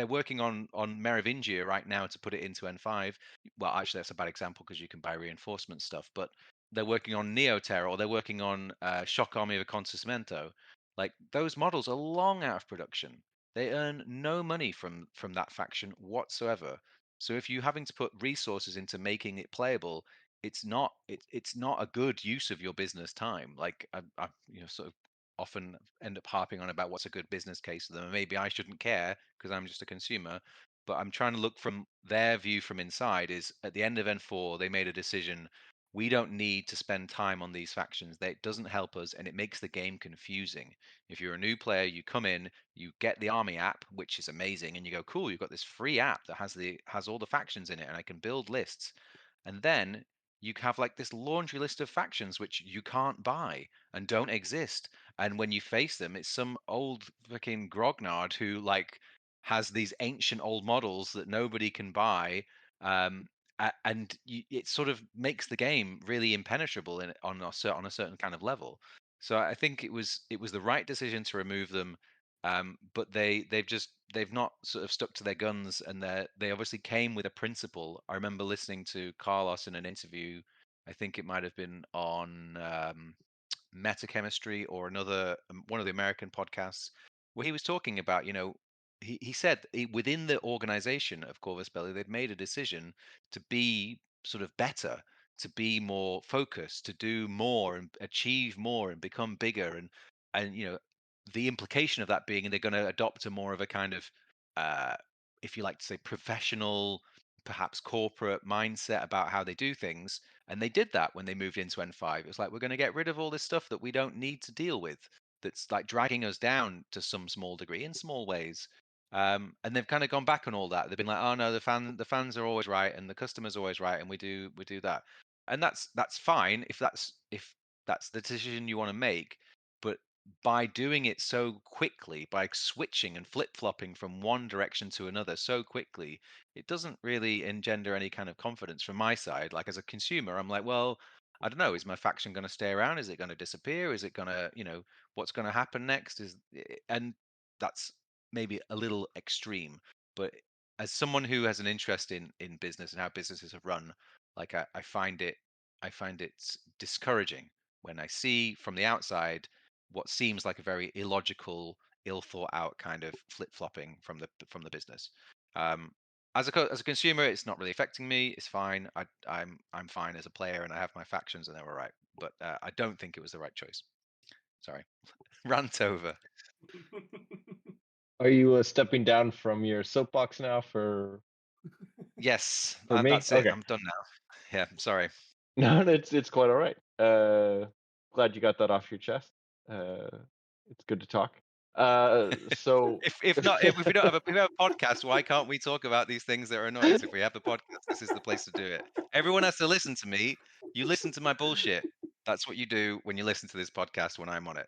working on Merovingia right now to put it into N5. Well, actually, that's a bad example because you can buy reinforcement stuff, but they're working on Neoterra or they're working on Shock Army of Acontecimento. Like those models are long out of production. They earn no money from that faction whatsoever. So if you're having to put resources into making it playable, it's not a good use of your business time. Like I sort of often end up harping on about what's a good business case for them. And maybe I shouldn't care because I'm just a consumer. But I'm trying to look from their view from inside. Is at the end of N4 they made a decision. We don't need to spend time on these factions. It doesn't help us, and it makes the game confusing. If you're a new player, you come in, you get the army app, which is amazing, and you go, cool, you've got this free app that has all the factions in it, and I can build lists. And then you have like this laundry list of factions which you can't buy and don't exist. And when you face them, it's some old fucking grognard who like has these ancient old models that nobody can buy. And it sort of makes the game really impenetrable on a certain kind of level. So I think it was the right decision to remove them, but they've not sort of stuck to their guns, and they obviously came with a principle. I remember listening to Carlos in an interview. I think it might have been on Metachemistry or another one of the American podcasts, where he was talking about, he said within the organization of Corvus Belli, they'd made a decision to be sort of better, to be more focused, to do more and achieve more and become bigger, and the implication of that being they're going to adopt a more of a kind of if you like to say professional, perhaps corporate mindset about how they do things. And they did that when they moved into N5. It was like, we're going to get rid of all this stuff that we don't need to deal with, that's like dragging us down to some small degree in small ways. And they've kind of gone back on all that. They've been like, oh no, the fans are always right and the customer's always right, and we do that. And that's fine if that's the decision you want to make. But by doing it so quickly, by switching and flip-flopping from one direction to another so quickly, it doesn't really engender any kind of confidence from my side. Like, as a consumer, I'm like, well, I don't know, is my faction going to stay around? Is it going to disappear? Is it going to, what's going to happen next? And that's maybe a little extreme, but as someone who has an interest in business and how businesses have run, like I find it discouraging when I see from the outside what seems like a very illogical, ill thought out kind of flip flopping from the business. As a consumer, it's not really affecting me. It's fine. I'm fine as a player, and I have my factions, and they're all right. But I don't think it was the right choice. Sorry, rant over. Are you stepping down from your soapbox now for Yes, me? that's it. Okay. I'm done now. Yeah, sorry. No, it's quite all right. Glad you got that off your chest. It's good to talk. So If we don't have if we have a podcast, why can't we talk about these things that are annoying us? If we have a podcast, this is the place to do it. Everyone has to listen to me. You listen to my bullshit. That's what you do when you listen to this podcast when I'm on it.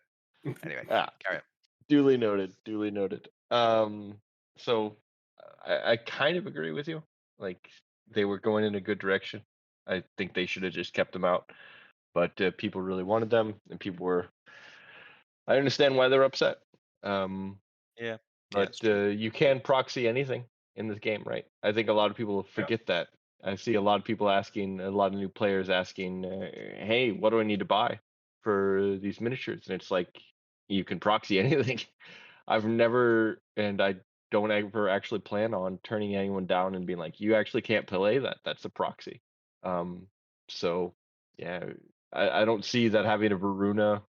Anyway, carry on. Duly noted. Duly noted. So I kind of agree with you. Like, they were going in a good direction. I think they should have just kept them out, but people really wanted them, and people were. I understand why they're upset. Yeah, But you can proxy anything in this game, right? I think a lot of people forget that. I see a lot of people asking, a lot of new players asking, "Hey, what do I need to buy for these miniatures?" And it's like, you can proxy anything. I've never, and I don't ever actually plan on turning anyone down and being like, "You actually can't play that. That's a proxy." So yeah, I don't see that having a Varuna,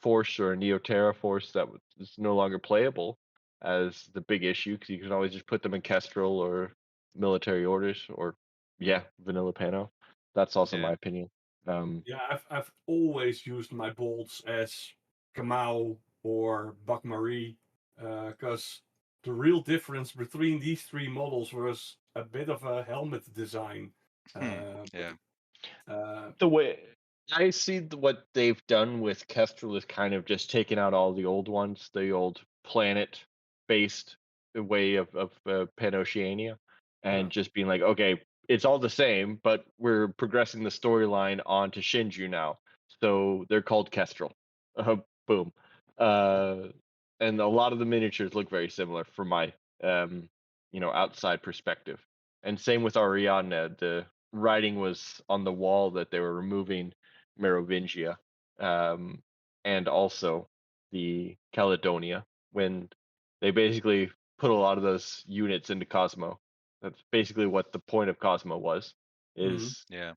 force or a Neoterra force that is no longer playable as the big issue, because you can always just put them in Kestrel or military orders, or vanilla Pano. That's also my opinion. Yeah, I've always used my bolts as Kamau or Bakmarie, because the real difference between these three models was a bit of a helmet design. Yeah. The way I see what they've done with Kestrel is kind of just taking out all the old ones, the old planet-based way of Pan-Oceania, and just being like, okay, it's all the same, but we're progressing the storyline onto Shinju now, so they're called Kestrel. Boom. And a lot of the miniatures look very similar from my outside perspective. And same with Ariadne. The writing was on the wall that they were removing Merovingia, and also the Caledonia, when they basically put a lot of those units into Cosmo. That's basically what the point of Cosmo was. Is Yeah.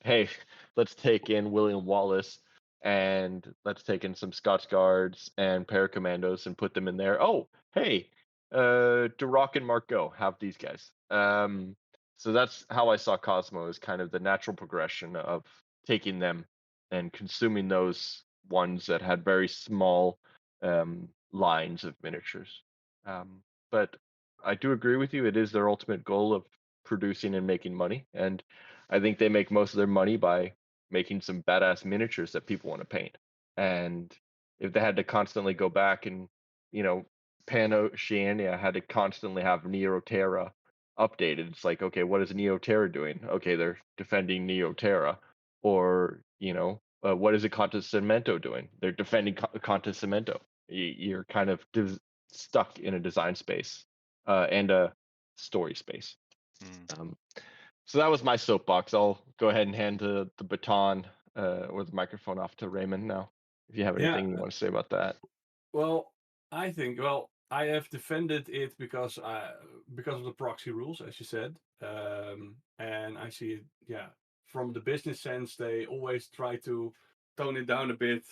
Hey, let's take in William Wallace, and let's take in some Scots Guards and Paracommandos and put them in there. Oh, hey, Duroc and Marco, have these guys. So that's how I saw Cosmo, as kind of the natural progression of taking them and consuming those ones that had very small lines of miniatures. But I do agree with you. It is their ultimate goal of producing and making money, and I think they make most of their money by making some badass miniatures that people want to paint. And if they had to constantly go back and, Pan-Oceania had to constantly have Neoterra updated, it's like, okay, what is Neoterra doing? Okay, they're defending Neoterra. Or, what is a Cemento doing? They're defending Cemento. You're kind of stuck in a design space and a story space. So that was my soapbox. I'll go ahead and hand the baton or the microphone off to Raymond now, if you have anything you want to say about that. Well, I think, I have defended it because of the proxy rules, as you said, and I see it. Yeah, from the business sense, they always try to tone it down a bit,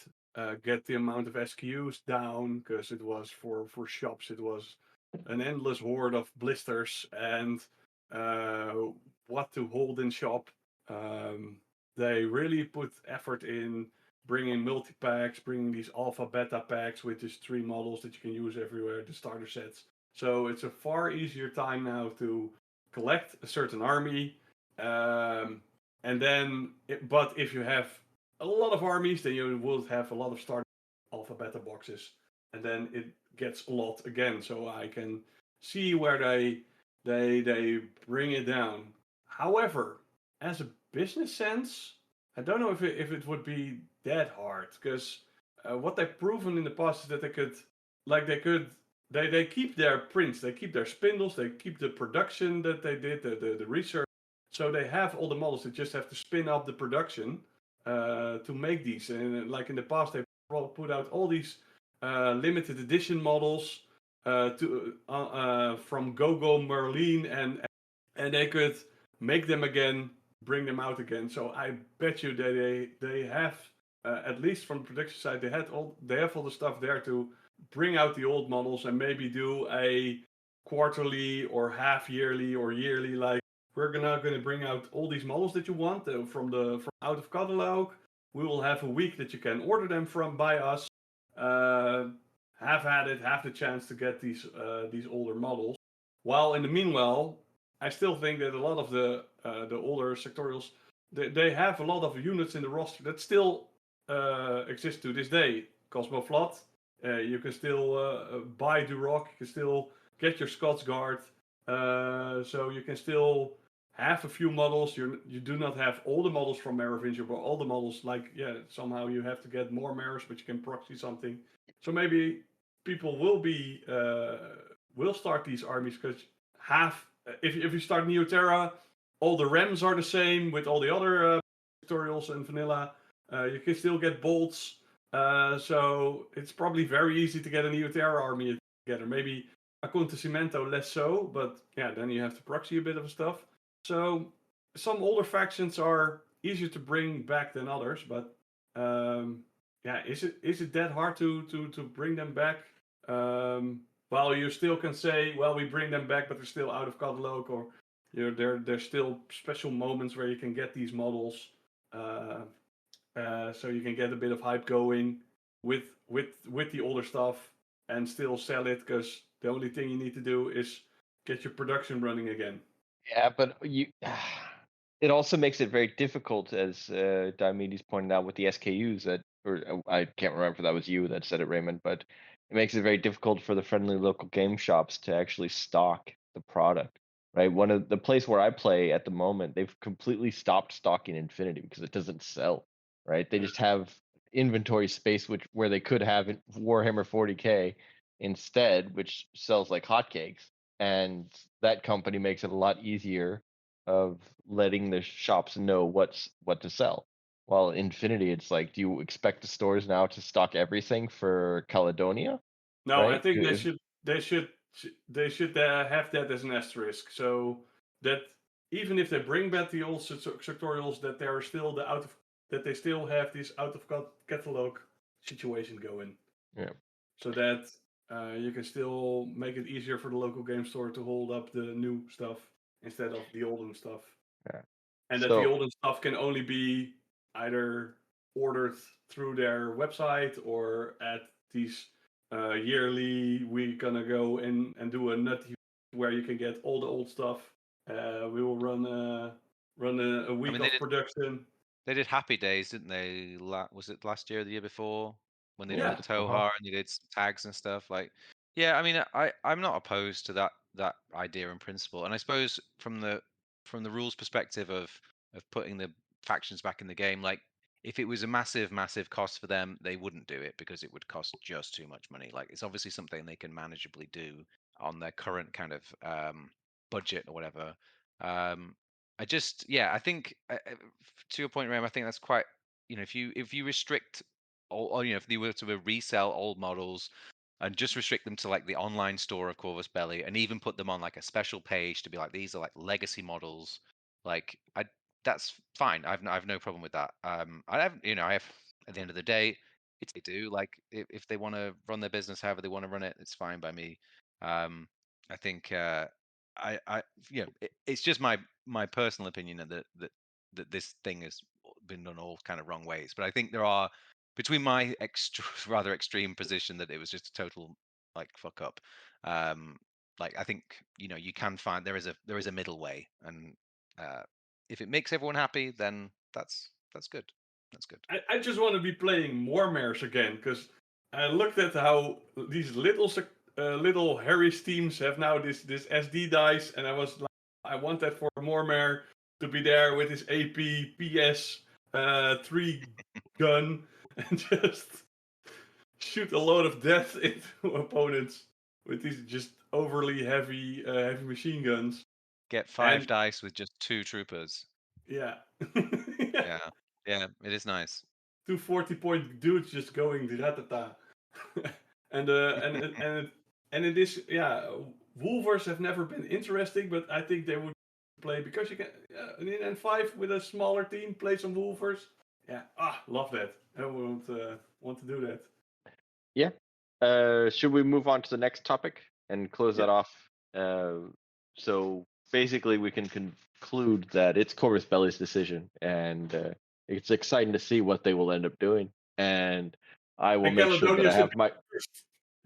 get the amount of SKUs down, because it was for shops, it was an endless horde of blisters and what to hold in shop. They really put effort in bringing multi-packs, bringing these alpha beta packs with just 3 models that you can use everywhere, the starter sets. So it's a far easier time now to collect a certain army. And then, but if you have a lot of armies, then you will have a lot of starter alpha beta boxes. And then it gets a lot again. So I can see where they bring it down. However, as a business sense, I don't know if it would be that hard, because what they've proven in the past is that they keep their prints, they keep their spindles, they keep the production that they did, the research. So they have all the models. They just have to spin up the production to make these. And like in the past, they put out all these limited edition models from GoGo Merlin, and they could make them again, bring them out again. So I bet you that they have at least from the production side, they have all the stuff there to bring out the old models and maybe do a quarterly or half yearly or yearly, like, we're going to bring out all these models that you want from out of catalog. We will have a week that you can order them from by us. Have the chance to get these older models. While in the meanwhile, I still think that a lot of the older sectorials, they have a lot of units in the roster that still exist to this day. Cosmo Flood, you can still buy Duroc, you can still get your Scots Guard, so you can still have a few models. You do not have all the models from Merovingia, but all the models, like, yeah, somehow you have to get more Meros, but you can proxy something. So maybe people will start these armies, because if you start Neoterra, all the Rems are the same with all the other tutorials and vanilla. You can still get bolts, so it's probably very easy to get a Neoterra army together. Maybe Acontecimento less so, but yeah, then you have to proxy a bit of stuff. So some older factions are easier to bring back than others, but yeah, is it that hard to bring them back? Well, you still can say, well, we bring them back, but they're still out of catalog, or there's still special moments where you can get these models, so you can get a bit of hype going with the older stuff and still sell it, because the only thing you need to do is get your production running again. Yeah, but it also makes it very difficult, as Diomedes pointed out, with the SKUs that, or I can't remember if that was you that said it, Raymond, but it makes it very difficult for the friendly local game shops to actually stock the product, right? One of the place where I play at the moment, they've completely stopped stocking Infinity because it doesn't sell, right? They just have inventory space where they could have Warhammer 40K instead, which sells like hotcakes, and that company makes it a lot easier of letting the shops know what to sell. While Infinity, it's like, do you expect the stores now to stock everything for Caledonia? No, Right? I think they should have that as an asterisk, so that even if they bring back the old sectorials, that there are still that they still have this out of catalog situation going. Yeah. So that you can still make it easier for the local game store to hold up the new stuff instead of the olden stuff. Yeah. And that the olden stuff can only be either ordered through their website or at these yearly, we're gonna go in and do a nut where you can get all the old stuff. We will run a week of production. They did Happy Days, didn't they? Was it last year or the year before, when they Yeah. did the Tohar and they did some tags and stuff? Like, yeah, I mean, I'm not opposed to that idea in principle, and I suppose from the rules perspective of putting the factions back in the game, like, if it was a massive cost for them, they wouldn't do it because it would cost just too much money. Like, it's obviously something they can manageably do on their current kind of budget or whatever. I think to your point, Ram, I think that's quite, if you restrict, or if they were to resell old models and just restrict them to like the online store of Corvus Belli, and even put them on like a special page to be like, these are like legacy models. Like that's fine. I've no problem with that. I have, I have, at the end of the day, it's they do like if they want to run their business however they want to run it, it's fine by me. I think I it's just my personal opinion that this thing has been done all kind of wrong ways. But I think there are, between my rather extreme position that it was just a total like fuck up, like I think you can find there is a middle way, and if it makes everyone happy, then that's good. That's good. I just want to be playing more mares again, because I looked at how these little Harry's teams have now this SD dice, and I was like, I want that for Mormare to be there with his AP PS 3 gun and just shoot a load of death into opponents with these just overly heavy machine guns. Get 5 dice with just 2 troopers. Yeah. Yeah, it is nice. 2 40-point dudes just going ratata. and it is, Wolvers have never been interesting, but I think they would play, because you can in N5 with a smaller team play some Wolvers. Yeah, love that. I want to do that. Yeah. Should we move on to the next topic and close that off? So basically, we can conclude that it's Corvus Belli's decision, and it's exciting to see what they will end up doing. And I will make sure that I have my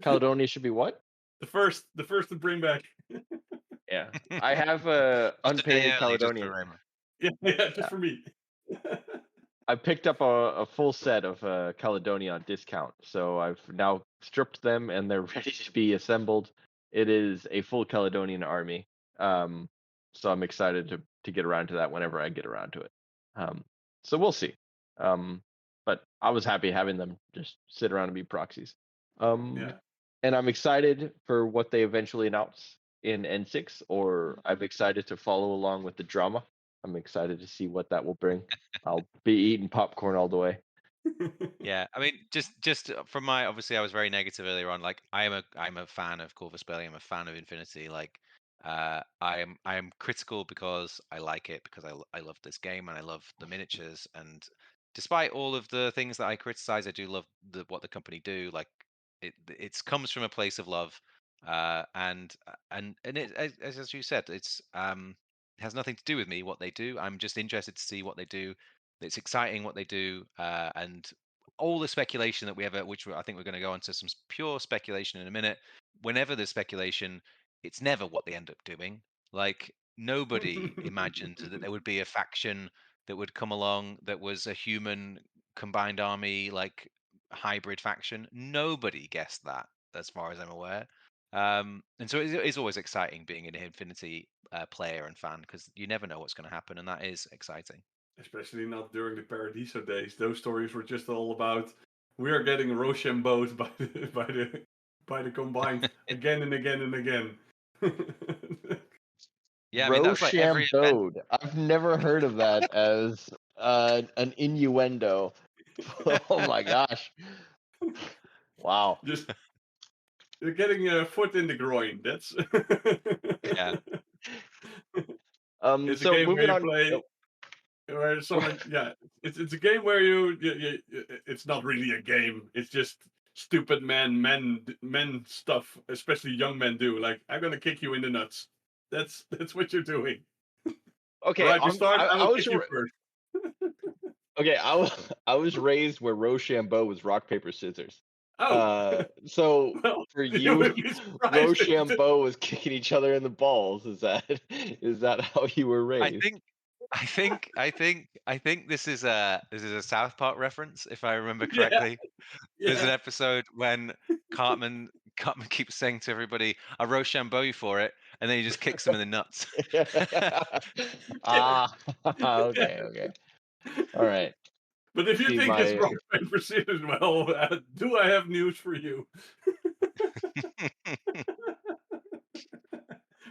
Caledonia should be what? The first to bring back. Yeah, I have unpainted Caledonian. Just for me. I picked up a full set of Caledonia on discount, so I've now stripped them and they're ready to be assembled. It is a full Caledonian army, so I'm excited to get around to that whenever I get around to it. So we'll see. But I was happy having them just sit around and be proxies. And I'm excited for what they eventually announce in N6, or I'm excited to follow along with the drama. I'm excited to see what that will bring. I'll be eating popcorn all the way. Yeah, I mean, just from my, obviously I was very negative earlier on. Like I'm a fan of Corvus Belli. I'm a fan of Infinity. Like I am critical because I like it, because I love this game and I love the miniatures. And despite all of the things that I criticize, I do love what the company do. Like it comes from a place of love, and it, as you said, it has nothing to do with me what they do. I'm just interested to see what they do. It's exciting what they do, and all the speculation that we ever, which I think we're going to go into some pure speculation in a minute. Whenever there's speculation, it's never what they end up doing. Like nobody imagined that there would be a faction that would come along that was a human combined army, like hybrid faction. Nobody guessed that, as far as I'm aware. And so it's always exciting being an Infinity player and fan, because you never know what's going to happen, and that is exciting. Especially not during the Paradiso days. Those stories were just all about, we are getting Rochambeau'd by the combined again and again and again. Yeah, I mean, that's like every event. I've never heard of that as an innuendo. Oh my gosh! Wow. Just you're getting a foot in the groin. That's yeah. It's so a game moving where you on. play. Where someone, it's a game where you it's not really a game. It's just stupid men stuff, especially young men do. Like, I'm gonna kick you in the nuts. That's what you're doing. Okay, right, I will kick you first. Okay, I was raised where Rochambeau was rock paper scissors. Oh, so well, for you, Rochambeau was kicking each other in the balls. Is that how you were raised? I think this is a South Park reference, if I remember correctly. Yeah. There's an episode when Cartman keeps saying to everybody, "I Rochambeau you for it," and then he just kicks them in the nuts. Okay. All right. But if you think it's rock paper scissors, well, do I have news for you?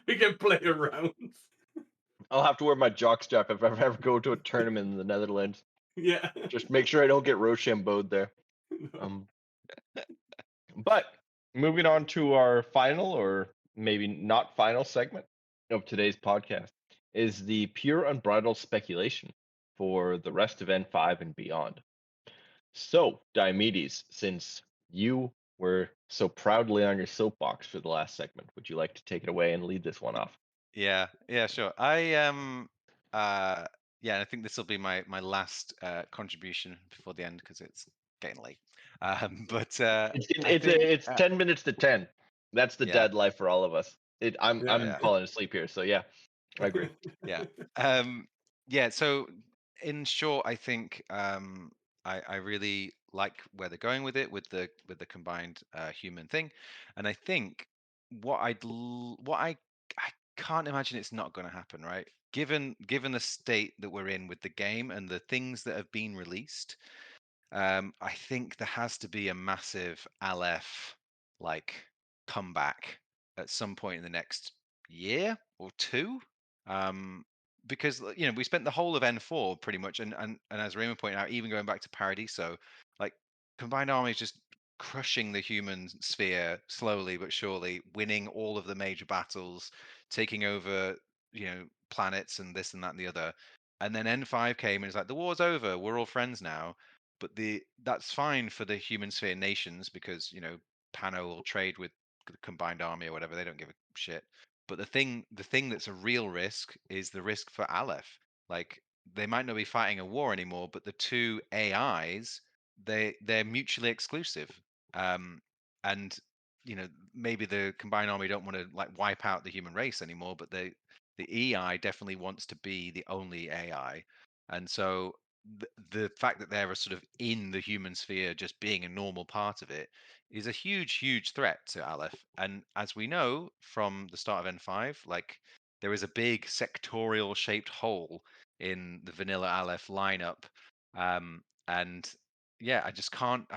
We can play around. I'll have to wear my jockstrap if I ever go to a tournament in the Netherlands. Yeah. Just make sure I don't get Rochambeau'd there. But moving on to our final, or maybe not final segment of today's podcast, is the pure unbridled speculation for the rest of N5 and beyond. So, Diomedes, since you were so proudly on your soapbox for the last segment, would you like to take it away and lead this one off? Yeah, sure. Yeah, and I think this will be my last contribution before the end because it's getting late. But I think It's 10 minutes to 10. That's the yeah, deadline for all of us. I'm Yeah. falling asleep here, so yeah, I agree. yeah, yeah. So in short, I think I really like where they're going with it with the combined human thing, and I think what I can't imagine it's not going to happen, right? Given the state that we're in with the game and the things that have been released, I think there has to be a massive Aleph like comeback at some point in the next year or two. Um, because we spent the whole of N4 pretty much, and as Raymond pointed out, even going back to Paradiso, like Combined Army is just crushing the human sphere slowly but surely, winning all of the major battles, taking over planets and this and that and the other. And then N5 came and it's like the war's over, we're all friends now. But that's fine for the human sphere nations because Pano will trade with the Combined Army or whatever. They don't give a shit. But the thing that's a real risk is the risk for Aleph. Like they might not be fighting a war anymore, but the two AIs they're mutually exclusive. And maybe the Combined Army don't want to like wipe out the human race anymore, but the EI definitely wants to be the only AI. And so the fact that they're sort of in the human sphere, just being a normal part of it, is a huge threat to Aleph. And as we know from the start of N5, like there is a big sectorial shaped hole in the vanilla Aleph lineup. And yeah, I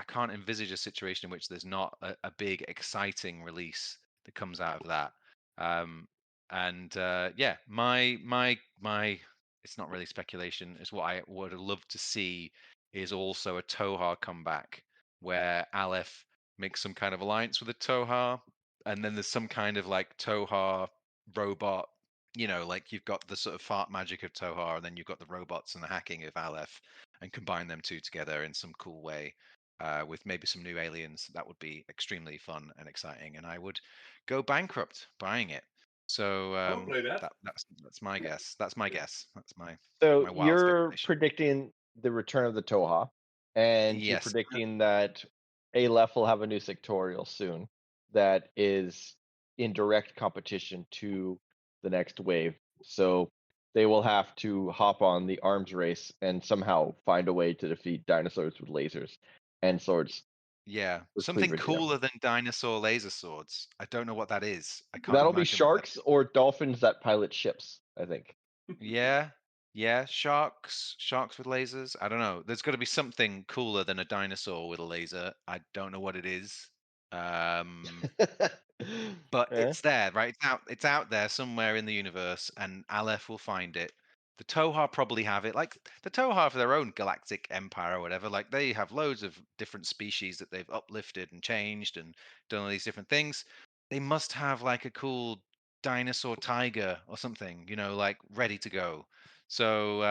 can't envisage a situation in which there's not a big exciting release that comes out of that. And yeah, my it's not really speculation. It's what I would have loved to see is also a Toha comeback where Aleph makes some kind of alliance with a Toha, and then there's some kind of like Toha robot. Like you've got the sort of fart magic of Toha, and then you've got the robots and the hacking of Aleph, and combine them two together in some cool way. With maybe some new aliens, that would be extremely fun and exciting, and I would go bankrupt buying it. So I'll play that. that's my guess. That's my guess. That's my So wild you're speculation. predicting the return of the Toha, and you're Yes. predicting that Aleph will have a new sectorial soon that is in direct competition to the next wave. So they will have to hop on the arms race and somehow find a way to defeat dinosaurs with lasers and swords Yeah. with Something cleavage. Yeah. cooler than dinosaur laser swords. I don't know what that is. I can't That'll be imagine what that sharks or dolphins that pilot ships, I think. Yeah, yeah, sharks with lasers. I don't know. There's got to be something cooler than a dinosaur with a laser. I don't know what it is. Um, but Yeah. it's there, right? It's out there somewhere in the universe, and Aleph will find it. The Toha probably have it. Like the Toha have their own galactic empire or whatever. Like they have loads of different species that they've uplifted and changed and done all these different things. They must have like a cool dinosaur tiger or something, like ready to go. So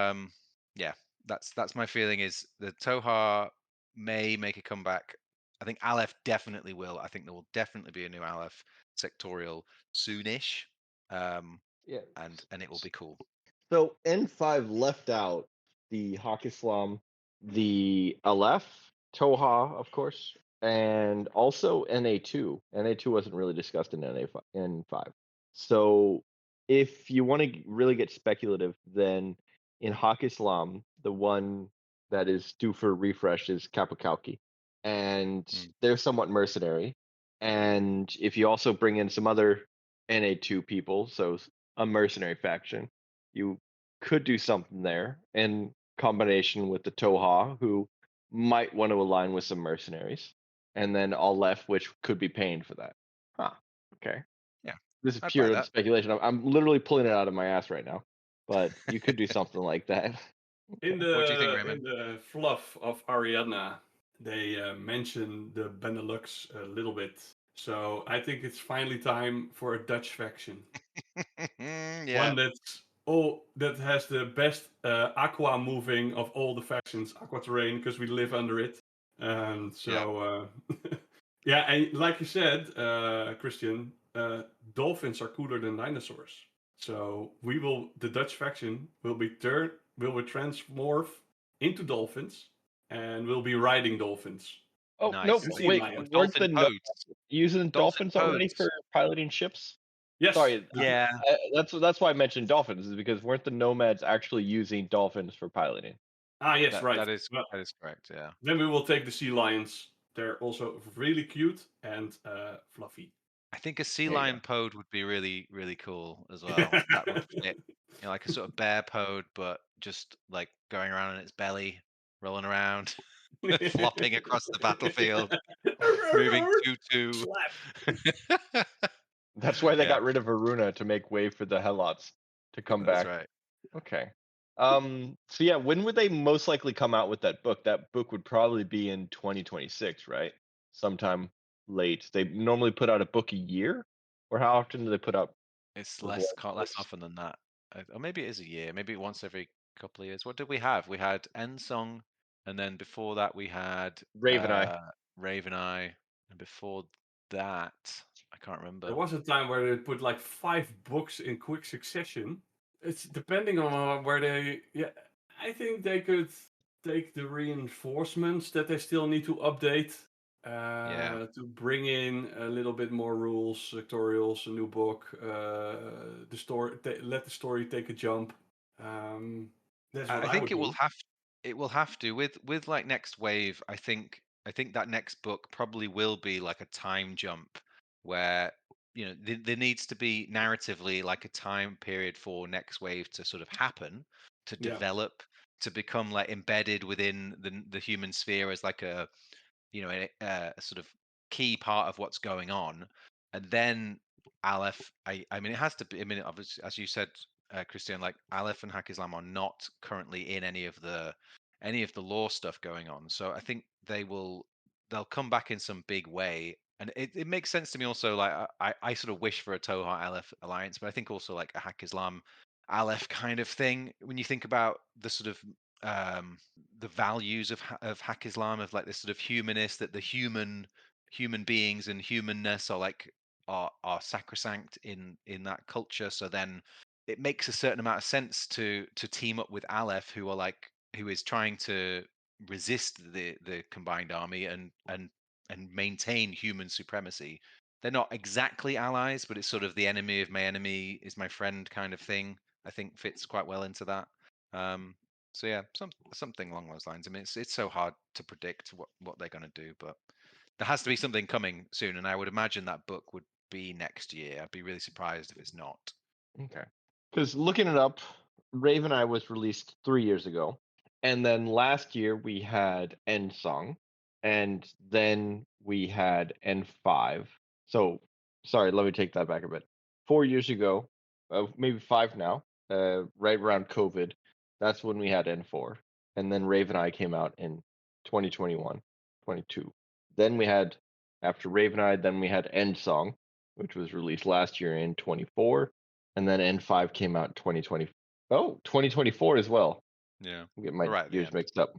yeah, that's my feeling is the Toha may make a comeback. I think Aleph definitely will. I think there will definitely be a new Aleph sectorial soonish, Yeah. and it will be cool. So N5 left out the Hakislam, the Aleph, Toha, of course, and also NA2. NA2 wasn't really discussed in N5. So if you want to really get speculative, then in Hakislam, the one that is due for refresh is Kapakauki. And Mm. they're somewhat mercenary. And if you also bring in some other NA2 people, so a mercenary faction, you could do something there in combination with the Toha, who might want to align with some mercenaries, and then all left, which could be paying for that. Huh. Okay. Yeah, This is I'd buy pure that. speculation. I'm literally pulling it out of my ass right now, but you could do something like that. In What do you think, the Raymond? fluff of Ariadna, they mention the Benelux a little bit. So I think it's finally time for a Dutch faction. Yeah. One that has the best aqua moving of all the factions, aqua terrain, because we live under it. And so yeah, and like you said, Kristian, dolphins are cooler than dinosaurs. So the Dutch faction will transmorph into dolphins and will be riding dolphins. Oh no! Nice. Sea Wait, lions. weren't the Dolphin nomads pods. using Dolphin dolphins already pods. for piloting ships? Yes. Sorry, Yeah. that's why I mentioned dolphins, is because weren't the nomads actually using dolphins for piloting? Yes, right. That is Well, correct. Yeah. then we will take the sea lions. They're also really cute and fluffy. I think a sea There you lion pod would be really, really cool as well. That would fit. Like a sort of bear pod, but just like going around on its belly, rolling around, flopping across the battlefield, moving 2-2. Slap. That's why they Yeah, got rid of Aruna, to make way for the Helots to come that's back. right. Okay. So yeah, when would they most likely come out with that book? That book would probably be in 2026, right? Sometime late. They normally put out a book a year, or how often do they put out It's like less one less books? often than that. Or maybe it is a year. Maybe once every couple of years. What did we have? We had End Song, and then before that we had Raven Eye. Raven Eye, and before that I can't remember. There was a time where they put like 5 books in quick succession. It's depending on where they. Yeah, I think they could take the reinforcements that they still need to update. To bring in a little bit more rules, sectorials, a new book, the story, let the story take a jump. That's what I I think would do. it will have to with like next wave. I think that next book probably will be like a time jump where there needs to be narratively like a time period for next wave to sort of happen, to Yeah. develop, to become like embedded within the human sphere as like a a sort of key part of what's going on. And then Aleph, I mean, it has to be. I mean, obviously, as you said, Kristian, like Aleph and Hakislam are not currently in any of the lore stuff going on. So I think they'll come back in some big way. And it makes sense to me also. Like I sort of wish for a Tohar Aleph alliance, but I think also like a Hakislam Aleph kind of thing. When you think about the sort of the values of Hack-Islam, of like this sort of humanist, that the human beings and humanness are like are sacrosanct in that culture. So then it makes a certain amount of sense to team up with Aleph, who is trying to resist the combined army and maintain human supremacy. They're not exactly allies, but it's sort of the enemy of my enemy is my friend kind of thing. I think fits quite well into that. So yeah, something along those lines. I mean, it's so hard to predict what they're going to do, but there has to be something coming soon, and I would imagine that book would be next year. I'd be really surprised if it's not. Okay. Because looking it up, Raven Eye was released 3 years ago. And then last year we had End Song. And then we had N5. So, sorry, let me take that back a bit. 4 years ago, maybe 5 now, right around COVID, that's when we had N4. And then Raven Eye came out in 2021, 22. Then we had, after Raven Eye, then we had End Song, which was released last year in 24. And then N5 came out in 2020. Oh, 2024 as well. Yeah, I'm getting my right at the years end. mixed up.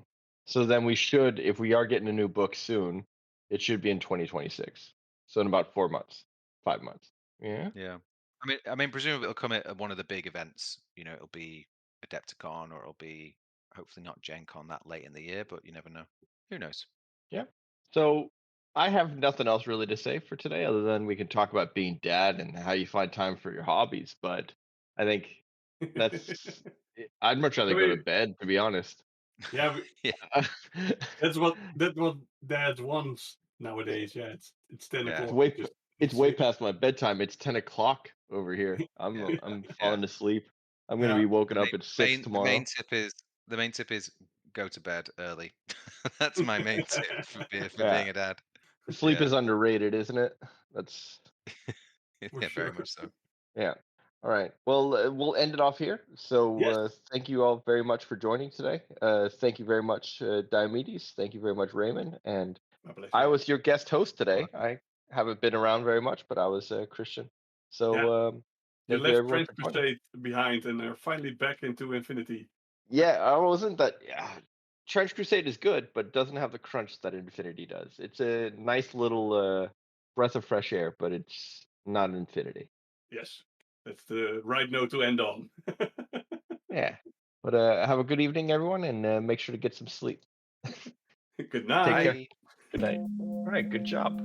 So then we should, if we are getting a new book soon, it should be in 2026. So in about 4 months, 5 months. Yeah. Yeah, I mean, presumably it'll come at one of the big events. It'll be Adepticon, or it'll be hopefully not Gencon that late in the year, but you never know. Who knows? Yeah. So I have nothing else really to say for today, other than we can talk about being dad and how you find time for your hobbies. But I think that's, I'd much rather I go to mean, bed, to be honest. yeah, Yeah, that's what Dad wants nowadays. Yeah, it's 10 yeah. It's o'clock. way You p- just it's way sleep. past my bedtime. It's 10 o'clock over here. I'm Yeah. falling asleep. I'm gonna Yeah. be The woken main up at 6 tomorrow. the main tip is go to bed early. That's my main tip for Yeah, being a dad. sleep Yeah, is underrated, isn't it? That's For yeah, very sure. much so. yeah. All right. Well, we'll end it off here. So Yes. thank you all very much for joining today. Thank you very much, Diomedes. Thank you very much, Raymond. And My I pleasure. was your guest host You're today. welcome. I haven't been around very much, but I was Kristian. So You thank you left everyone Trench for joining. Crusade behind and are finally back into Infinity. Yeah, I wasn't that. Trench Crusade is good, but doesn't have the crunch that Infinity does. It's a nice little breath of fresh air, but it's not Infinity. Yes, that's the right note to end on. Yeah, but have a good evening, everyone, and make sure to get some sleep. Good night. Take care. Bye. Good night. All right, good job.